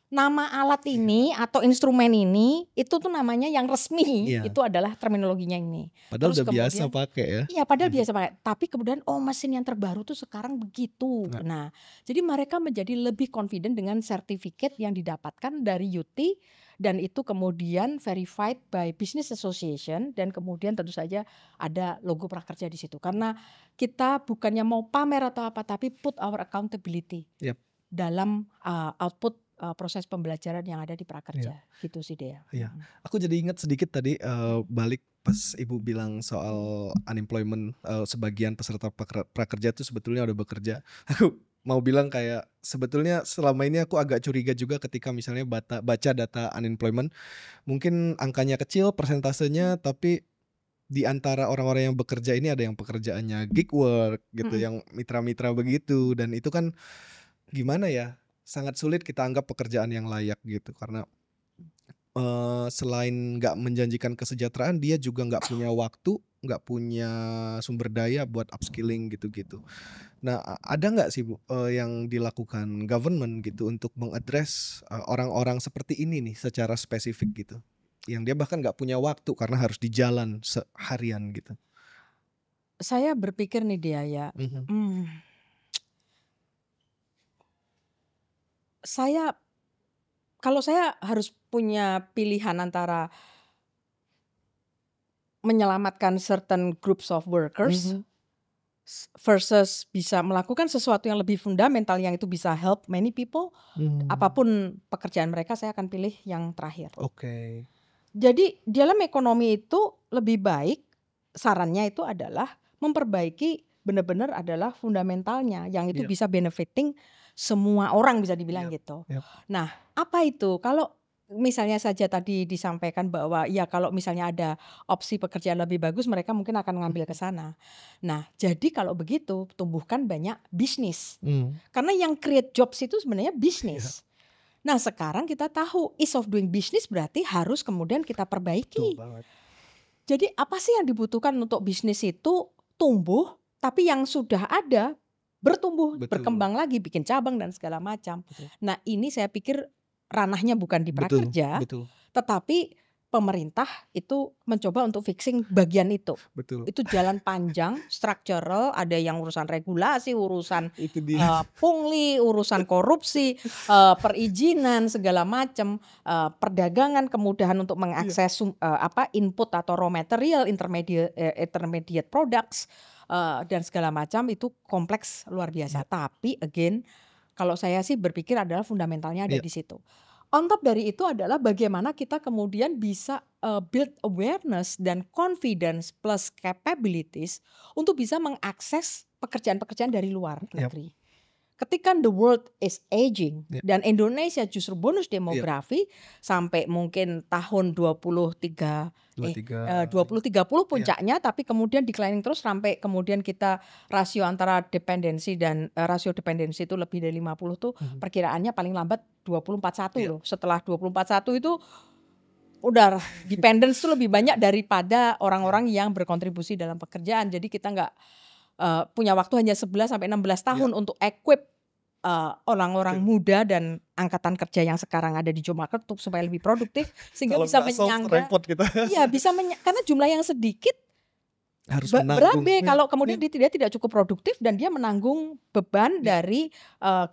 Speaker 1: nama alat ini atau instrumen ini itu tuh namanya yang resmi, itu adalah terminologinya ini.
Speaker 2: Padahal
Speaker 1: terus
Speaker 2: udah biasa pakai ya.
Speaker 1: Iya, padahal biasa pakai. Tapi kemudian mesin yang terbaru tuh sekarang begitu. Nah, jadi mereka menjadi lebih confident dengan sertifikat yang didapatkan dari UT, dan itu kemudian verified by business association, dan kemudian tentu saja ada logo prakerja di situ. Karena kita bukannya mau pamer atau apa, tapi put our accountability dalam output proses pembelajaran yang ada di prakerja. Gitu sih Dea.
Speaker 2: Aku jadi ingat sedikit tadi balik pas Ibu bilang soal unemployment, sebagian peserta prakerja itu sebetulnya udah bekerja. Aku mau bilang kayak sebetulnya selama ini aku agak curiga juga ketika misalnya baca data unemployment, mungkin angkanya kecil persentasenya, tapi di antara orang-orang yang bekerja ini ada yang pekerjaannya gig work gitu, yang mitra-mitra begitu, dan itu kan gimana ya, sangat sulit kita anggap pekerjaan yang layak gitu, karena selain nggak menjanjikan kesejahteraan, dia juga nggak punya waktu, nggak punya sumber daya buat upskilling gitu-gitu. Nah, ada nggak sih Bu yang dilakukan government gitu untuk mengadres orang-orang seperti ini nih secara spesifik gitu, yang dia bahkan nggak punya waktu karena harus di jalan seharian gitu?
Speaker 1: Saya berpikir nih Dea ya, kalau saya harus punya pilihan antara menyelamatkan certain groups of workers versus bisa melakukan sesuatu yang lebih fundamental yang itu bisa help many people, apapun pekerjaan mereka, saya akan pilih yang terakhir. Jadi dalam ekonomi itu lebih baik, sarannya itu adalah memperbaiki benar-benar adalah fundamentalnya yang itu
Speaker 2: Iya.
Speaker 1: bisa benefiting semua orang bisa dibilang
Speaker 2: Yap,
Speaker 1: gitu.
Speaker 2: yap.
Speaker 1: Nah, apa itu? Kalau misalnya saja tadi disampaikan bahwa ya kalau misalnya ada opsi pekerjaan lebih bagus mereka mungkin akan ngambil ke sana. Nah, jadi kalau begitu tumbuhkan banyak bisnis.
Speaker 2: Mmm,
Speaker 1: Karena yang create jobs itu sebenarnya
Speaker 2: iya,
Speaker 1: bisnis. Nah, sekarang kita tahu ease of doing business berarti harus kemudian kita
Speaker 2: betul
Speaker 1: perbaiki.
Speaker 2: banget.
Speaker 1: Jadi apa sih yang dibutuhkan untuk bisnis itu tumbuh, tapi yang sudah ada bertumbuh,
Speaker 2: Betul,
Speaker 1: berkembang lagi, bikin cabang dan segala macam.
Speaker 2: betul.
Speaker 1: Nah, ini saya pikir ranahnya bukan di
Speaker 2: Betul,
Speaker 1: prakerja,
Speaker 2: betul,
Speaker 1: tetapi pemerintah itu mencoba untuk fixing bagian itu.
Speaker 2: betul.
Speaker 1: Itu jalan panjang, structural, ada yang urusan regulasi, urusan
Speaker 2: Itu dia.
Speaker 1: pungli, urusan korupsi, perizinan segala macam, perdagangan, kemudahan untuk
Speaker 2: Iya,
Speaker 1: mengakses input atau raw material, intermediate products, dan segala macam itu kompleks luar biasa.
Speaker 2: iya,
Speaker 1: Tapi again, kalau saya sih berpikir adalah fundamentalnya ada
Speaker 2: iya,
Speaker 1: di situ. On top dari itu adalah bagaimana kita kemudian bisa build awareness dan confidence plus capabilities untuk bisa mengakses pekerjaan-pekerjaan dari luar
Speaker 2: yap,
Speaker 1: negeri. Ketika the world is aging
Speaker 2: iya,
Speaker 1: dan Indonesia justru bonus
Speaker 2: iya,
Speaker 1: demografi sampai mungkin tahun
Speaker 2: 23,
Speaker 1: 2030
Speaker 2: iya,
Speaker 1: puncaknya, tapi kemudian declining terus sampai kemudian kita rasio antara dependensi dan rasio dependensi itu lebih dari 50 tuh
Speaker 2: mhm,
Speaker 1: perkiraannya paling lambat 2041
Speaker 2: iya,
Speaker 1: loh. Setelah 2041 itu udah dependence tuh lebih banyak daripada
Speaker 2: iya,
Speaker 1: orang-orang yang berkontribusi dalam pekerjaan. Jadi kita nggak punya waktu hanya 11 sampai 16
Speaker 2: iya,
Speaker 1: tahun untuk equip orang-orang
Speaker 2: betul.
Speaker 1: muda dan angkatan kerja yang sekarang ada di job market untuk supaya lebih produktif sehingga
Speaker 2: Kalau
Speaker 1: bisa
Speaker 2: nggak solve
Speaker 1: menyangga.
Speaker 2: repot kita.
Speaker 1: Iya, karena jumlah yang sedikit
Speaker 2: Harus menanggung,
Speaker 1: berabe
Speaker 2: iya,
Speaker 1: kalau kemudian
Speaker 2: iya,
Speaker 1: dia tidak cukup produktif dan dia menanggung beban
Speaker 2: iya,
Speaker 1: dari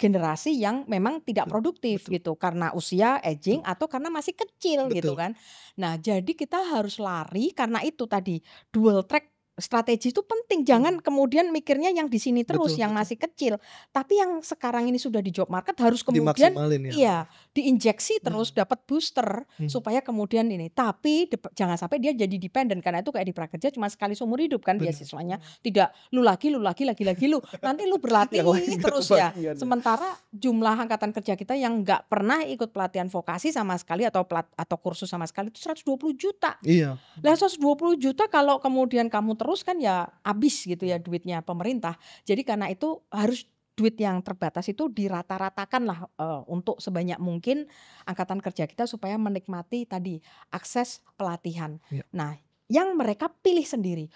Speaker 1: generasi yang memang tidak
Speaker 2: betul,
Speaker 1: produktif
Speaker 2: betul,
Speaker 1: gitu karena usia aging
Speaker 2: betul,
Speaker 1: atau karena masih kecil gitu
Speaker 2: betul,
Speaker 1: kan. Nah, jadi kita harus lari karena itu tadi dual track strategi itu penting.
Speaker 2: mhm,
Speaker 1: Jangan kemudian mikirnya yang di sini terus
Speaker 2: betul,
Speaker 1: yang
Speaker 2: betul.
Speaker 1: masih kecil, tapi yang sekarang ini sudah di job market harus kemudian
Speaker 2: Dimaksimalin ya,
Speaker 1: iya, diinjeksi terus
Speaker 2: mhm,
Speaker 1: dapat booster
Speaker 2: mhm,
Speaker 1: supaya kemudian ini. Tapi jangan sampai dia jadi dependent karena itu kayak di prakerja cuma sekali seumur hidup kan
Speaker 2: bener,
Speaker 1: beasiswanya. Tidak lu lagi, lagi lu. Nanti lu
Speaker 2: yang lain
Speaker 1: berlatih
Speaker 2: nggak
Speaker 1: terus ya.
Speaker 2: kebagian ya.
Speaker 1: Sementara jumlah angkatan kerja kita yang nggak pernah ikut pelatihan vokasi sama sekali atau kursus sama sekali itu 120 juta.
Speaker 2: Iya,
Speaker 1: Lah 120 juta kalau kemudian kamu terus kan ya habis gitu ya
Speaker 2: iya,
Speaker 1: duitnya pemerintah. Jadi karena itu harus duit yang terbatas itu dirata-ratakan lah untuk sebanyak mungkin angkatan kerja kita supaya menikmati tadi akses pelatihan.
Speaker 2: iya,
Speaker 1: Nah, yang mereka pilih sendiri,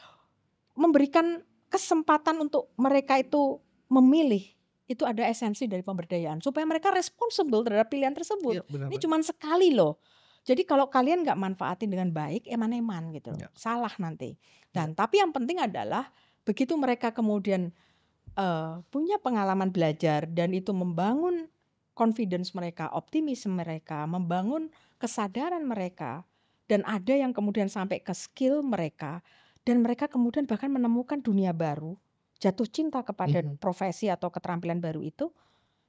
Speaker 1: memberikan kesempatan untuk mereka itu memilih, itu ada esensi dari pemberdayaan supaya mereka responsible terhadap pilihan
Speaker 2: iya,
Speaker 1: tersebut.
Speaker 2: benar
Speaker 1: Ini
Speaker 2: benar,
Speaker 1: cuman sekali loh. Jadi kalau kalian nggak manfaatin dengan baik, eman-eman gitu loh,
Speaker 2: iya,
Speaker 1: salah nanti.
Speaker 2: iya,
Speaker 1: Dan tapi yang penting adalah begitu mereka kemudian punya pengalaman belajar dan itu membangun confidence mereka, optimisme mereka, membangun kesadaran mereka, dan ada yang kemudian sampai ke skill mereka, dan mereka kemudian bahkan menemukan dunia baru, jatuh cinta kepada
Speaker 2: mhm,
Speaker 1: profesi atau keterampilan baru itu,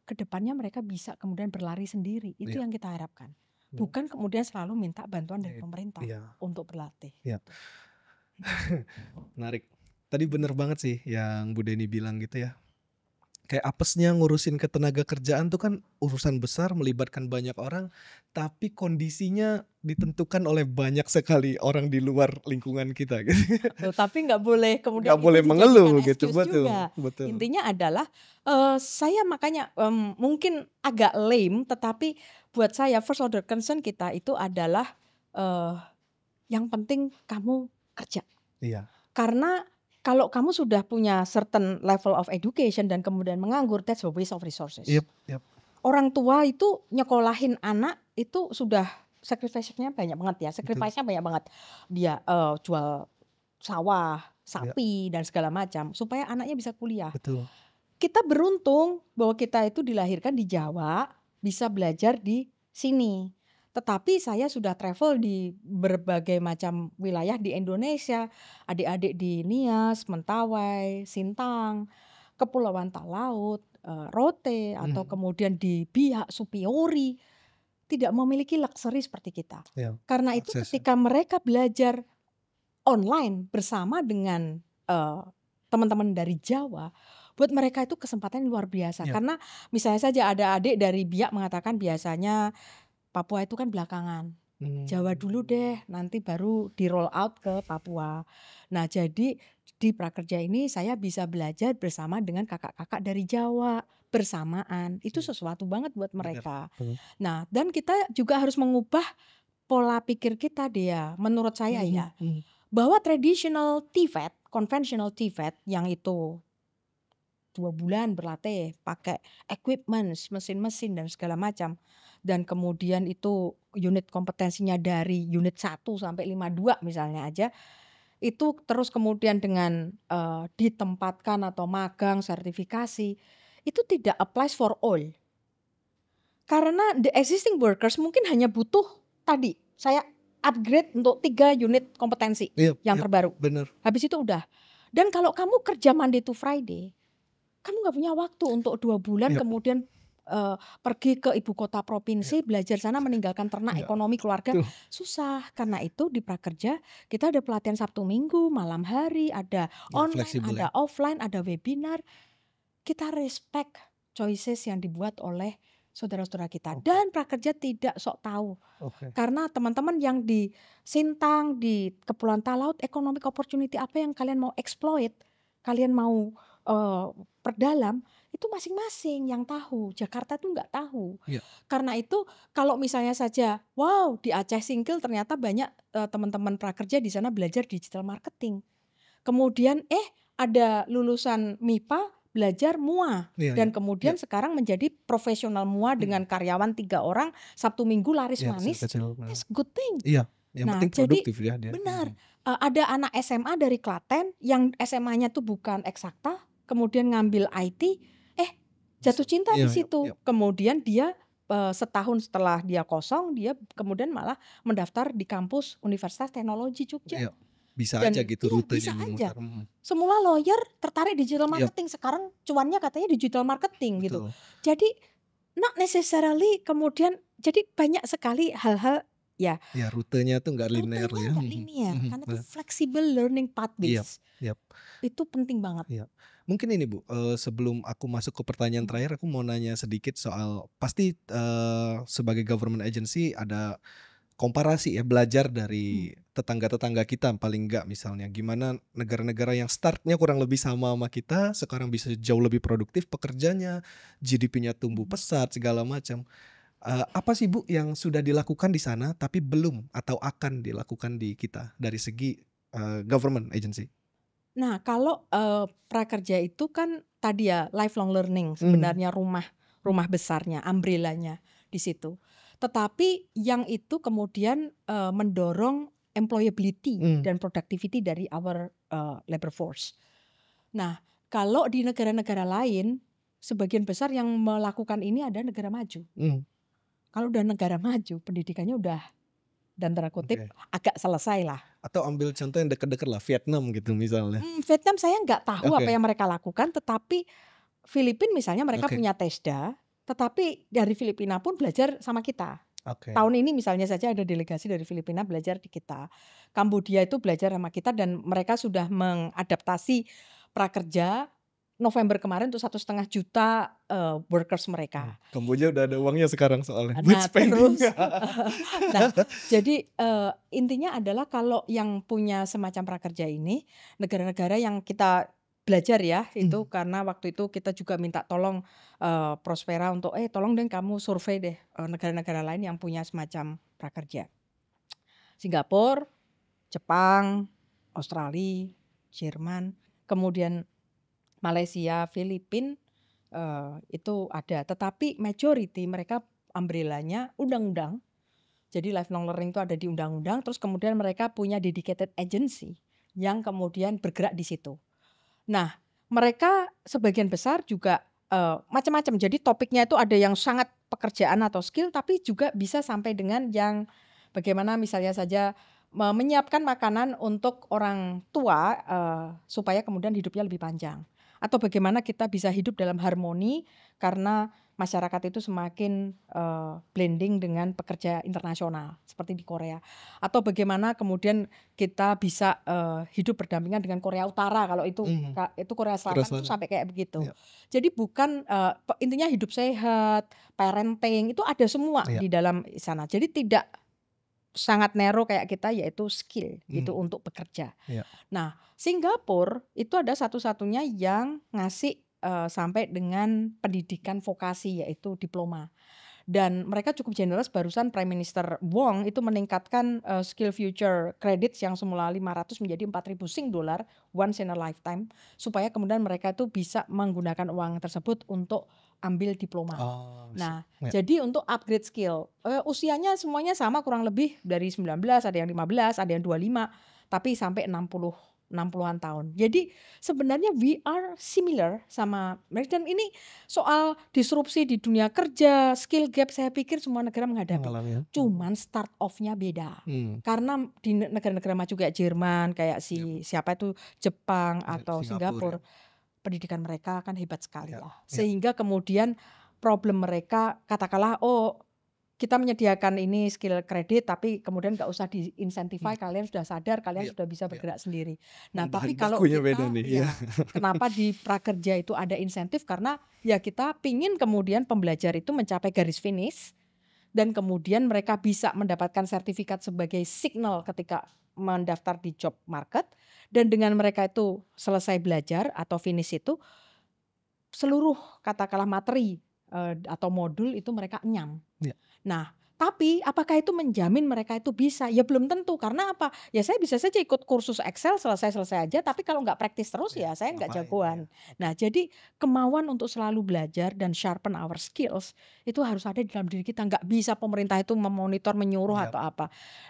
Speaker 1: kedepannya mereka bisa kemudian berlari sendiri. Itu
Speaker 2: iya,
Speaker 1: yang kita harapkan.
Speaker 2: mhm,
Speaker 1: Bukan kemudian selalu minta bantuan dari
Speaker 2: iya,
Speaker 1: pemerintah
Speaker 2: iya,
Speaker 1: untuk berlatih.
Speaker 2: iya.
Speaker 1: Gitu. Mhm.
Speaker 2: Menarik. Tadi
Speaker 1: Mhm.
Speaker 2: bener banget sih yang Bu Deni bilang gitu ya. Kayak apesnya ngurusin ketenaga kerjaan tuh kan urusan besar melibatkan banyak orang, tapi kondisinya ditentukan oleh banyak sekali orang di luar lingkungan kita gitu.
Speaker 1: Betul, tapi nggak boleh kemudian
Speaker 2: Nggak
Speaker 1: itu
Speaker 2: boleh
Speaker 1: dijadikan
Speaker 2: mengeluh gitu,
Speaker 1: excuse
Speaker 2: betul,
Speaker 1: juga.
Speaker 2: betul.
Speaker 1: Intinya adalah, saya makanya, mungkin agak lame, tetapi buat saya first order concern kita itu adalah, eee, yang penting kamu kerja.
Speaker 2: Iya,
Speaker 1: Karena kalau kamu sudah punya certain level of education dan kemudian menganggur, that's a waste of resources.
Speaker 2: yap, yap,
Speaker 1: Orang tua itu nyekolahin anak itu sudah sacrifice-nya banyak banget ya,
Speaker 2: betul,
Speaker 1: sacrifice-nya banyak banget. Dia, jual sawah,
Speaker 2: iya,
Speaker 1: sapi, dan segala macam supaya anaknya bisa kuliah.
Speaker 2: betul,
Speaker 1: Kita beruntung bahwa kita itu dilahirkan di Jawa, bisa belajar di sini. Tetapi saya sudah travel di berbagai macam wilayah di Indonesia, adik-adik di Nias, Mentawai, Sintang, Kepulauan Talaut, Rote, atau
Speaker 2: mhm,
Speaker 1: kemudian di Biak, Supiori. tidak memiliki luxury seperti kita.
Speaker 2: Ya,
Speaker 1: Karena itu
Speaker 2: akses ya.
Speaker 1: ketika mereka belajar online bersama dengan teman-teman dari Jawa, buat mereka itu kesempatan yang luar biasa.
Speaker 2: Ya.
Speaker 1: Karena misalnya saja ada adik dari Biak mengatakan biasanya Papua itu kan belakangan. Jawa dulu deh, nanti baru di roll out ke Papua. Nah, jadi di prakerja ini saya bisa belajar bersama dengan kakak-kakak dari Jawa bersamaan. Itu sesuatu banget buat
Speaker 2: Benar.
Speaker 1: mereka. Nah, dan kita juga harus mengubah pola pikir kita dia, menurut saya ya, bahwa traditional TVET, conventional TVET yang itu 2 bulan berlatih pakai equipment, mesin-mesin dan segala macam. Dan kemudian itu unit kompetensinya dari unit 1 sampai 52 misalnya aja. Itu terus kemudian dengan ditempatkan atau magang sertifikasi, itu tidak applies for all. Karena the existing workers mungkin hanya butuh tadi, saya upgrade untuk 3 unit kompetensi yang terbaru.
Speaker 2: Bener.
Speaker 1: Habis itu udah. Dan kalau kamu kerja Monday to Friday, kamu nggak punya waktu untuk 2 bulan kemudian pergi ke ibu kota provinsi, belajar sana meninggalkan ternak, ekonomi, keluarga. Susah. Karena itu di prakerja kita ada pelatihan Sabtu Minggu, malam hari, ada online, ada offline, ada webinar. Kita respect choices yang dibuat oleh saudara-saudara kita. Dan prakerja tidak sok tahu. Karena teman-teman yang di Sintang, di Kepulauan Talaut, economic opportunity apa yang kalian mau exploit, kalian mau perdalam, itu masing-masing yang tahu. Jakarta tuh nggak tahu. Karena itu kalau misalnya saja, wow, di Aceh Singkil ternyata banyak teman-teman prakerja di sana belajar digital marketing. Kemudian ada lulusan MIPA belajar MUA dan kemudian sekarang menjadi profesional MUA dengan karyawan 3 orang, Sabtu Minggu laris manis. That's good thing.
Speaker 2: Yang
Speaker 1: Nah,
Speaker 2: penting
Speaker 1: jadi
Speaker 2: produktif ya dia.
Speaker 1: benar. Ada anak SMA dari Klaten yang SMA-nya tuh bukan eksakta, kemudian ngambil IT, jatuh cinta di situ. Kemudian dia setahun setelah dia kosong, dia kemudian malah mendaftar di kampus Universitas Teknologi Jogja.
Speaker 2: Bisa
Speaker 1: Dan
Speaker 2: aja gitu rutenya
Speaker 1: bisa aja.
Speaker 2: memutar.
Speaker 1: Semula lawyer tertarik digital marketing, sekarang cuannya katanya digital marketing gitu. Jadi not necessarily kemudian, jadi banyak sekali hal-hal ya
Speaker 2: rutenya tuh nggak linear ya.
Speaker 1: Nggak linear karena itu flexible learning pathways. Itu penting banget.
Speaker 2: Mungkin ini Bu, sebelum aku masuk ke pertanyaan terakhir, aku mau nanya sedikit soal pasti sebagai government agency ada komparasi ya, belajar dari tetangga-tetangga kita paling enggak, misalnya gimana negara-negara yang startnya kurang lebih sama kita sekarang bisa jauh lebih produktif pekerjanya, GDP-nya tumbuh pesat segala macam. Apa sih Bu yang sudah dilakukan di sana tapi belum atau akan dilakukan di kita dari segi government agency?
Speaker 1: Nah, kalau prakerja itu kan tadi ya lifelong learning sebenarnya rumah besarnya, umbrellanya di situ. Tetapi yang itu kemudian mendorong employability dan productivity dari our labor force. Nah, kalau di negara-negara lain sebagian besar yang melakukan ini ada negara maju. Kalau udah negara maju, pendidikannya udah dan tanda kutip agak selesai lah.
Speaker 2: Atau ambil contoh yang dekat-dekat lah, Vietnam gitu misalnya.
Speaker 1: Vietnam saya nggak tahu apa yang mereka lakukan, tetapi Filipina misalnya mereka punya TESDA, tetapi dari Filipina pun belajar sama kita. Tahun ini misalnya saja ada delegasi dari Filipina belajar di kita. Kambodia itu belajar sama kita dan mereka sudah mengadaptasi prakerja November kemarin untuk 1,5 juta workers mereka.
Speaker 2: Kamboja udah ada uangnya sekarang soalnya.
Speaker 1: Nah, terus, nah, jadi intinya adalah kalau yang punya semacam prakerja ini, negara-negara yang kita belajar ya, itu karena waktu itu kita juga minta tolong Prospera untuk tolong deh kamu survei deh negara-negara lain yang punya semacam prakerja. Singapura, Jepang, Australia, Jerman, kemudian Malaysia, Filipina itu ada, tetapi majority mereka umbrellanya undang-undang. Jadi lifelong learning itu ada di undang-undang, terus kemudian mereka punya dedicated agency yang kemudian bergerak di situ. Nah, mereka sebagian besar juga macam-macam. Jadi topiknya itu ada yang sangat pekerjaan atau skill, tapi juga bisa sampai dengan yang bagaimana misalnya saja menyiapkan makanan untuk orang tua supaya kemudian hidupnya lebih panjang. atau bagaimana kita bisa hidup dalam harmoni karena masyarakat itu semakin blending dengan pekerja internasional seperti di Korea, atau bagaimana kemudian kita bisa hidup berdampingan dengan Korea Utara, kalau itu
Speaker 2: Mhm.
Speaker 1: Korea
Speaker 2: Korea
Speaker 1: Selatan itu
Speaker 2: Selatan.
Speaker 1: sampai kayak begitu.
Speaker 2: Iya.
Speaker 1: Jadi bukan intinya hidup sehat, parenting itu ada semua
Speaker 2: Iya.
Speaker 1: di dalam sana. Jadi tidak sangat narrow kayak kita, yaitu skill gitu
Speaker 2: Mhm.
Speaker 1: untuk bekerja.
Speaker 2: Iya.
Speaker 1: Nah, Singapura itu ada satu-satunya yang ngasih sampai dengan pendidikan vokasi, yaitu diploma. Dan mereka cukup generous, barusan Prime Minister Wong itu meningkatkan skill future credits yang semula 500 menjadi 4.000 Sing dolar once in a lifetime, supaya kemudian mereka itu bisa menggunakan uang tersebut untuk ambil diploma.
Speaker 2: Oh, sip.
Speaker 1: Nah,
Speaker 2: Ya.
Speaker 1: jadi untuk upgrade skill, usianya semuanya sama kurang lebih dari 19, ada yang 15, ada yang 25, tapi sampai 60-an tahun. Jadi sebenarnya we are similar sama mereka, dan ini soal disrupsi di dunia kerja, skill gap, saya pikir semua negara menghadapi.
Speaker 2: Mengalami ya?
Speaker 1: Cuman start off-nya beda.
Speaker 2: Hmm.
Speaker 1: Karena di negara-negara maju kayak Jerman, kayak
Speaker 2: Ya.
Speaker 1: siapa itu, Jepang
Speaker 2: Ya,
Speaker 1: atau
Speaker 2: Singapura ya.
Speaker 1: Singapura, pendidikan mereka kan hebat sekali
Speaker 2: Ya.
Speaker 1: ya.
Speaker 2: Ya.
Speaker 1: Sehingga kemudian problem mereka, katakanlah kita menyediakan ini skill kredit, tapi kemudian nggak usah di-incentify, kalian sudah sadar, kalian
Speaker 2: Iya.
Speaker 1: sudah bisa
Speaker 2: Iya.
Speaker 1: bergerak sendiri. Nah,
Speaker 2: Bahan
Speaker 1: tapi kalau
Speaker 2: bakunya beda
Speaker 1: kita,
Speaker 2: nih. Iya.
Speaker 1: ya kenapa di prakerja itu ada insentif, karena ya kita pingin kemudian pembelajar itu mencapai garis finish, dan kemudian mereka bisa mendapatkan sertifikat sebagai signal ketika mendaftar di job market, dan dengan mereka itu selesai belajar atau finish itu, seluruh katakanlah materi atau modul itu mereka enyam.
Speaker 2: Iya.
Speaker 1: Nah, tapi apakah itu menjamin mereka itu bisa? Ya belum tentu, karena apa? Ya saya bisa saja ikut kursus Excel selesai-selesai aja, tapi kalau nggak praktis terus
Speaker 2: Iya,
Speaker 1: ya saya nggak
Speaker 2: ngapain?
Speaker 1: jagoan.
Speaker 2: Iya. Oke.
Speaker 1: Nah, jadi kemauan untuk selalu belajar dan sharpen our skills itu harus ada di dalam diri kita. Nggak bisa pemerintah itu memonitor, menyuruh
Speaker 2: Iya.
Speaker 1: atau apa.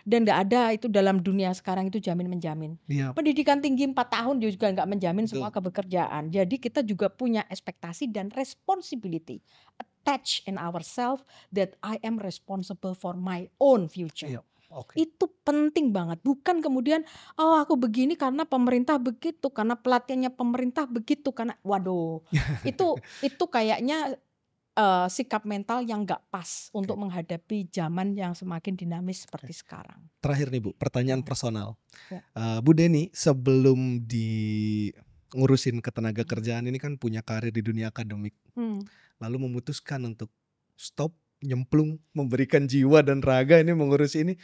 Speaker 1: Dan nggak ada itu dalam dunia sekarang itu jamin-menjamin.
Speaker 2: Iya.
Speaker 1: Pendidikan tinggi 4 tahun juga nggak menjamin
Speaker 2: Betul.
Speaker 1: semua kebekerjaan. Jadi kita juga punya ekspektasi dan responsibility attach in ourselves that I am responsible for my own future.
Speaker 2: Iya. Oke.
Speaker 1: Itu penting banget. Bukan kemudian aku begini karena pemerintah begitu, karena pelatihannya pemerintah begitu, karena waduh. Itu kayaknya sikap mental yang nggak pas untuk menghadapi zaman yang semakin dinamis seperti sekarang.
Speaker 2: Terakhir nih Bu, pertanyaan personal.
Speaker 1: Ya.
Speaker 2: Bu Deni sebelum ngurusin ketenaga kerjaan ini kan punya karir di dunia akademik. Lalu memutuskan untuk stop, nyemplung, memberikan jiwa dan raga ini mengurus ini.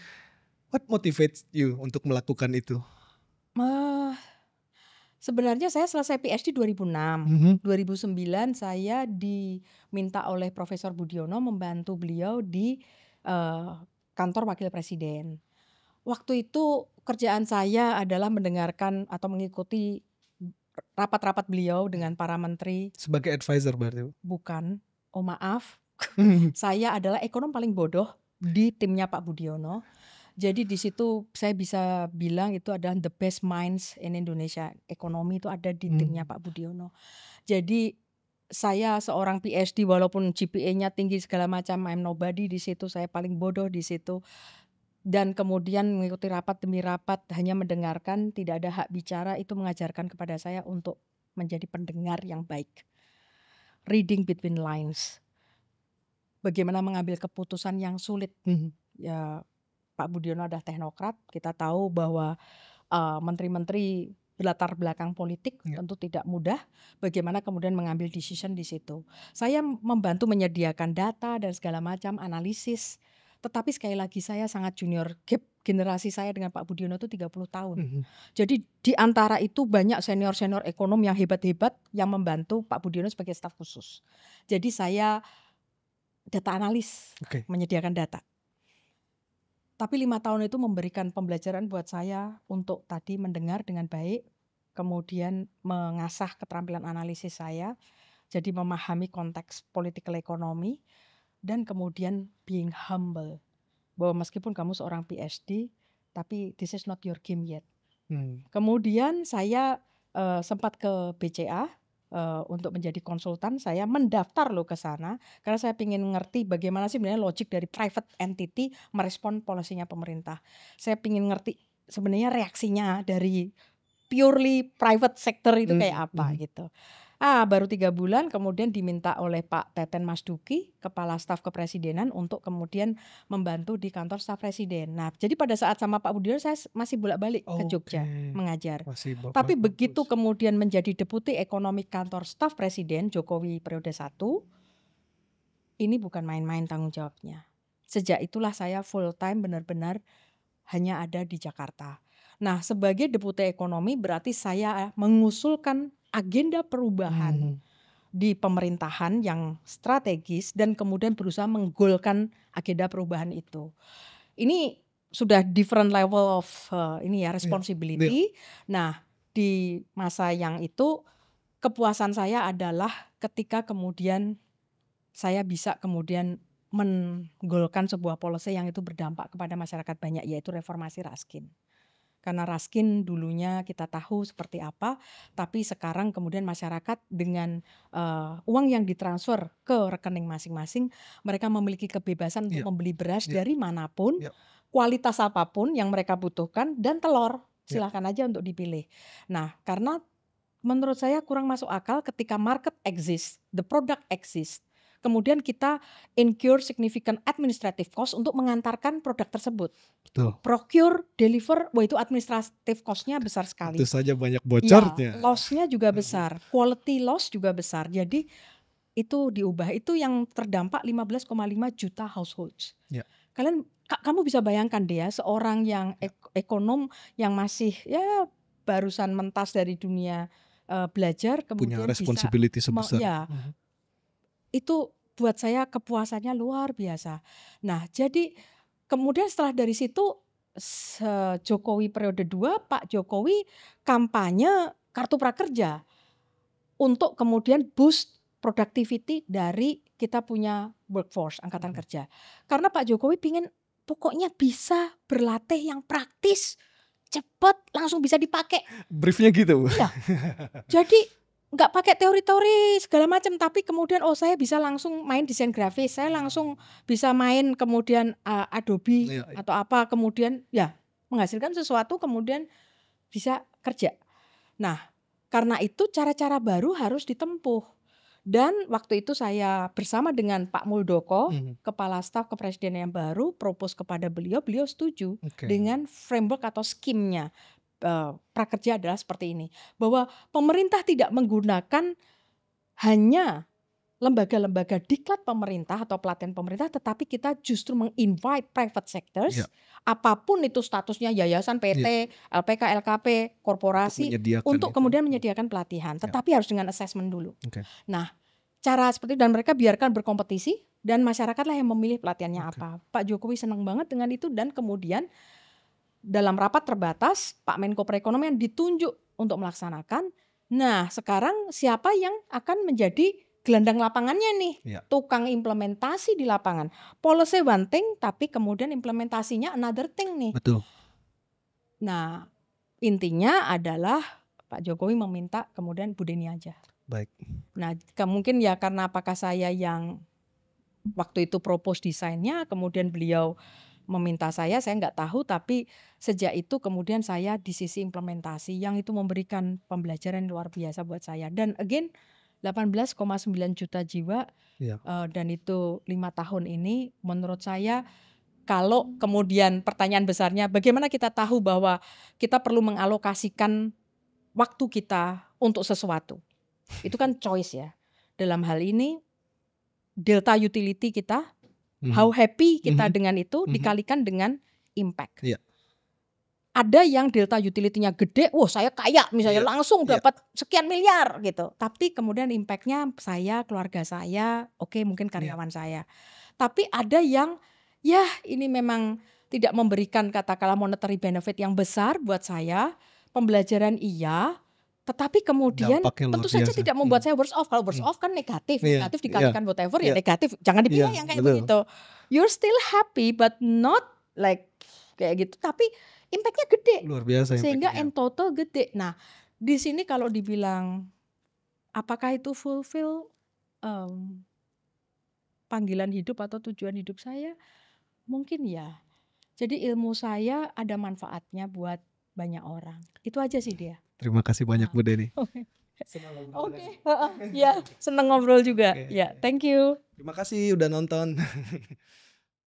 Speaker 2: What motivates you untuk melakukan itu?
Speaker 1: Sebenarnya saya selesai PhD 2006. 2009 saya diminta oleh Profesor Budiono membantu beliau di kantor Wakil Presiden. Waktu itu kerjaan saya adalah mendengarkan atau mengikuti rapat-rapat beliau dengan para menteri.
Speaker 2: Sebagai advisor berarti Bu?
Speaker 1: Bukan, maaf. Saya adalah ekonom paling bodoh di timnya Pak Budiono. Jadi di situ saya bisa bilang itu adalah the best minds in Indonesia. Ekonomi itu ada di timnya Pak Budiono. Jadi saya seorang PhD walaupun GPA-nya tinggi segala macam, I'm nobody di situ, saya paling bodoh di situ. Dan kemudian mengikuti rapat demi rapat, hanya mendengarkan, tidak ada hak bicara, itu mengajarkan kepada saya untuk menjadi pendengar yang baik. Reading between lines. Bagaimana mengambil keputusan yang sulit. Ya, Pak Budiono adalah teknokrat, kita tahu bahwa menteri-menteri berlatar belakang politik tentu tidak mudah. Bagaimana kemudian mengambil decision di situ. Saya membantu menyediakan data dan segala macam analisis. Tetapi sekali lagi saya sangat junior, gap generasi saya dengan Pak Budiono itu 30 tahun. Jadi di antara itu banyak senior-senior ekonom yang hebat-hebat yang membantu Pak Budiono sebagai staf khusus. Jadi saya data analis, menyediakan data. Tapi 5 tahun itu memberikan pembelajaran buat saya untuk tadi mendengar dengan baik, kemudian mengasah keterampilan analisis saya, jadi memahami konteks political economy, dan kemudian being humble, bahwa meskipun kamu seorang PhD, tapi this is not your game yet. Kemudian saya sempat ke BCA untuk menjadi konsultan. Saya mendaftar loh ke sana karena saya ingin ngerti bagaimana sih sebenarnya logik dari private entity merespon polisinya pemerintah. Saya ingin ngerti sebenarnya reaksinya dari purely private sector itu kayak apa gitu. Baru 3 bulan kemudian diminta oleh Pak Teten Mas Duki, Kepala Staf Kepresidenan untuk kemudian membantu di kantor staf presiden. Nah, jadi pada saat sama Pak Budiono saya masih bolak-balik ke Jogja
Speaker 2: Oke,
Speaker 1: mengajar.
Speaker 2: masih
Speaker 1: Tapi
Speaker 2: Bapak
Speaker 1: begitu
Speaker 2: kampus.
Speaker 1: kemudian menjadi Deputi Ekonomi Kantor Staf Presiden Jokowi periode 1, ini bukan main-main tanggung jawabnya. Sejak itulah saya full time benar-benar hanya ada di Jakarta. Nah, sebagai Deputi Ekonomi berarti saya mengusulkan agenda perubahan
Speaker 2: Mhm.
Speaker 1: di pemerintahan yang strategis dan kemudian berusaha menggolkan agenda perubahan itu. Ini sudah different level of ini ya
Speaker 2: Iya, iya.
Speaker 1: responsibility. Nah, di masa yang itu kepuasan saya adalah ketika kemudian saya bisa kemudian menggolkan sebuah policy yang itu berdampak kepada masyarakat banyak, yaitu reformasi Raskin. Karena Raskin dulunya kita tahu seperti apa, tapi sekarang kemudian masyarakat dengan uang yang ditransfer ke rekening masing-masing, mereka memiliki kebebasan untuk
Speaker 2: Iya,
Speaker 1: membeli beras
Speaker 2: iya,
Speaker 1: dari manapun,
Speaker 2: iya,
Speaker 1: kualitas apapun yang mereka butuhkan, dan telur
Speaker 2: iya.
Speaker 1: silahkan aja untuk dipilih. Nah, karena menurut saya kurang masuk akal ketika market exists, the product exists, kemudian kita incur significant administrative cost untuk mengantarkan produk tersebut.
Speaker 2: Betul.
Speaker 1: Procure, deliver, wah itu administrative cost-nya besar
Speaker 2: Tentu
Speaker 1: sekali.
Speaker 2: saja banyak
Speaker 1: Ya,
Speaker 2: bocornya.
Speaker 1: loss-nya juga
Speaker 2: Mhm.
Speaker 1: besar, quality loss juga besar. Jadi itu diubah, itu yang terdampak 15,5 juta households.
Speaker 2: Ya,
Speaker 1: Kamu bisa bayangkan deh ya, seorang yang
Speaker 2: ya.
Speaker 1: ekonom yang masih ya barusan mentas dari dunia belajar
Speaker 2: Punya
Speaker 1: kemudian bisa
Speaker 2: responsibility sebesar itu.
Speaker 1: ya
Speaker 2: Mhm.
Speaker 1: itu buat saya kepuasannya luar biasa. Nah, jadi kemudian setelah dari situ Jokowi periode 2, Pak Jokowi kampanye kartu prakerja untuk kemudian boost productivity dari kita punya workforce angkatan
Speaker 2: Mhm.
Speaker 1: kerja. Karena Pak Jokowi pingin pokoknya bisa berlatih yang praktis, cepet, langsung bisa dipakai.
Speaker 2: Brief-nya gitu.
Speaker 1: Iya. Jadi nggak pakai teori-teori segala macam, tapi kemudian saya bisa langsung main desain grafis, saya langsung bisa main kemudian Adobe
Speaker 2: Iya, iya.
Speaker 1: atau apa, kemudian ya menghasilkan sesuatu kemudian bisa kerja. Nah, karena itu cara-cara baru harus ditempuh. Dan waktu itu saya bersama dengan Pak Muldoko,
Speaker 2: Mhm.
Speaker 1: Kepala Staf Kepresidenan yang baru, propose kepada beliau, beliau setuju
Speaker 2: Oke.
Speaker 1: dengan framework atau skimnya. Prakerja adalah seperti ini, bahwa pemerintah tidak menggunakan hanya lembaga-lembaga diklat pemerintah atau pelatihan pemerintah, tetapi kita justru meng-invite private
Speaker 2: Iya,
Speaker 1: sectors, apapun itu statusnya yayasan,
Speaker 2: iya.
Speaker 1: PT, LPK, LKP,
Speaker 2: Untuk
Speaker 1: korporasi,
Speaker 2: menyediakan
Speaker 1: untuk
Speaker 2: itu.
Speaker 1: kemudian menyediakan pelatihan,
Speaker 2: Ya,
Speaker 1: tetapi harus dengan assessment dulu.
Speaker 2: oke,
Speaker 1: Nah, cara seperti itu dan mereka biarkan berkompetisi dan masyarakatlah yang memilih pelatihannya
Speaker 2: oke.
Speaker 1: apa. Pak Jokowi senang banget dengan itu dan kemudian dalam rapat terbatas Pak Menko Perekonomian ditunjuk untuk melaksanakan. Nah, sekarang siapa yang akan menjadi gelandang lapangannya nih?
Speaker 2: Iya,
Speaker 1: Tukang implementasi di lapangan. Policy one thing, tapi kemudian implementasinya another thing nih.
Speaker 2: betul.
Speaker 1: Nah, intinya adalah Pak Jokowi meminta kemudian Bu Deni aja.
Speaker 2: Baik.
Speaker 1: Nah, mungkin ya karena apakah saya yang waktu itu propose desainnya, kemudian beliau meminta saya nggak tahu, tapi sejak itu kemudian saya di sisi implementasi yang itu memberikan pembelajaran luar biasa buat saya. Dan again 18,9 juta jiwa
Speaker 2: Iya.
Speaker 1: dan itu 5 tahun ini menurut saya kalau kemudian pertanyaan besarnya bagaimana kita tahu bahwa kita perlu mengalokasikan waktu kita untuk sesuatu. Itu kan choice ya. Dalam hal ini delta utility kita, how
Speaker 2: Mhm,
Speaker 1: happy kita
Speaker 2: mhm,
Speaker 1: dengan itu
Speaker 2: mhm.
Speaker 1: dikalikan dengan impact.
Speaker 2: Iya,
Speaker 1: Ada yang delta utility-nya gede, wah saya kaya misalnya
Speaker 2: iya,
Speaker 1: langsung
Speaker 2: iya,
Speaker 1: dapat sekian miliar gitu. Tapi kemudian impact-nya saya, keluarga saya, oke mungkin
Speaker 2: iya.
Speaker 1: karyawan saya. Tapi ada yang ya ini memang tidak memberikan katakanlah monetary benefit yang besar buat saya. Pembelajaran iya, tetapi kemudian
Speaker 2: Dampaknya luar
Speaker 1: tentu saja
Speaker 2: biasa.
Speaker 1: tidak membuat saya worse off. Kalau worse
Speaker 2: Mhm.
Speaker 1: off kan negatif,
Speaker 2: Iya,
Speaker 1: negatif
Speaker 2: iya,
Speaker 1: dikalikan whatever ya
Speaker 2: iya,
Speaker 1: negatif. Jangan
Speaker 2: iya,
Speaker 1: dipilih yang kayak
Speaker 2: betul.
Speaker 1: begitu. You're still happy but not like kayak gitu. Tapi impact-nya gede.
Speaker 2: Luar biasa
Speaker 1: Sehingga
Speaker 2: impact-nya.
Speaker 1: in total gede. Nah, di sini kalau dibilang apakah itu fulfill panggilan hidup atau tujuan hidup saya? Mungkin ya. Jadi ilmu saya ada manfaatnya buat banyak orang. Itu aja sih dia.
Speaker 2: Terima kasih banyak Bu Deni. Senang ngobrol
Speaker 1: Oke,
Speaker 2: dengan
Speaker 1: ya seneng ngobrol juga.
Speaker 2: Oke.
Speaker 1: Ya, thank you.
Speaker 2: Terima kasih udah nonton.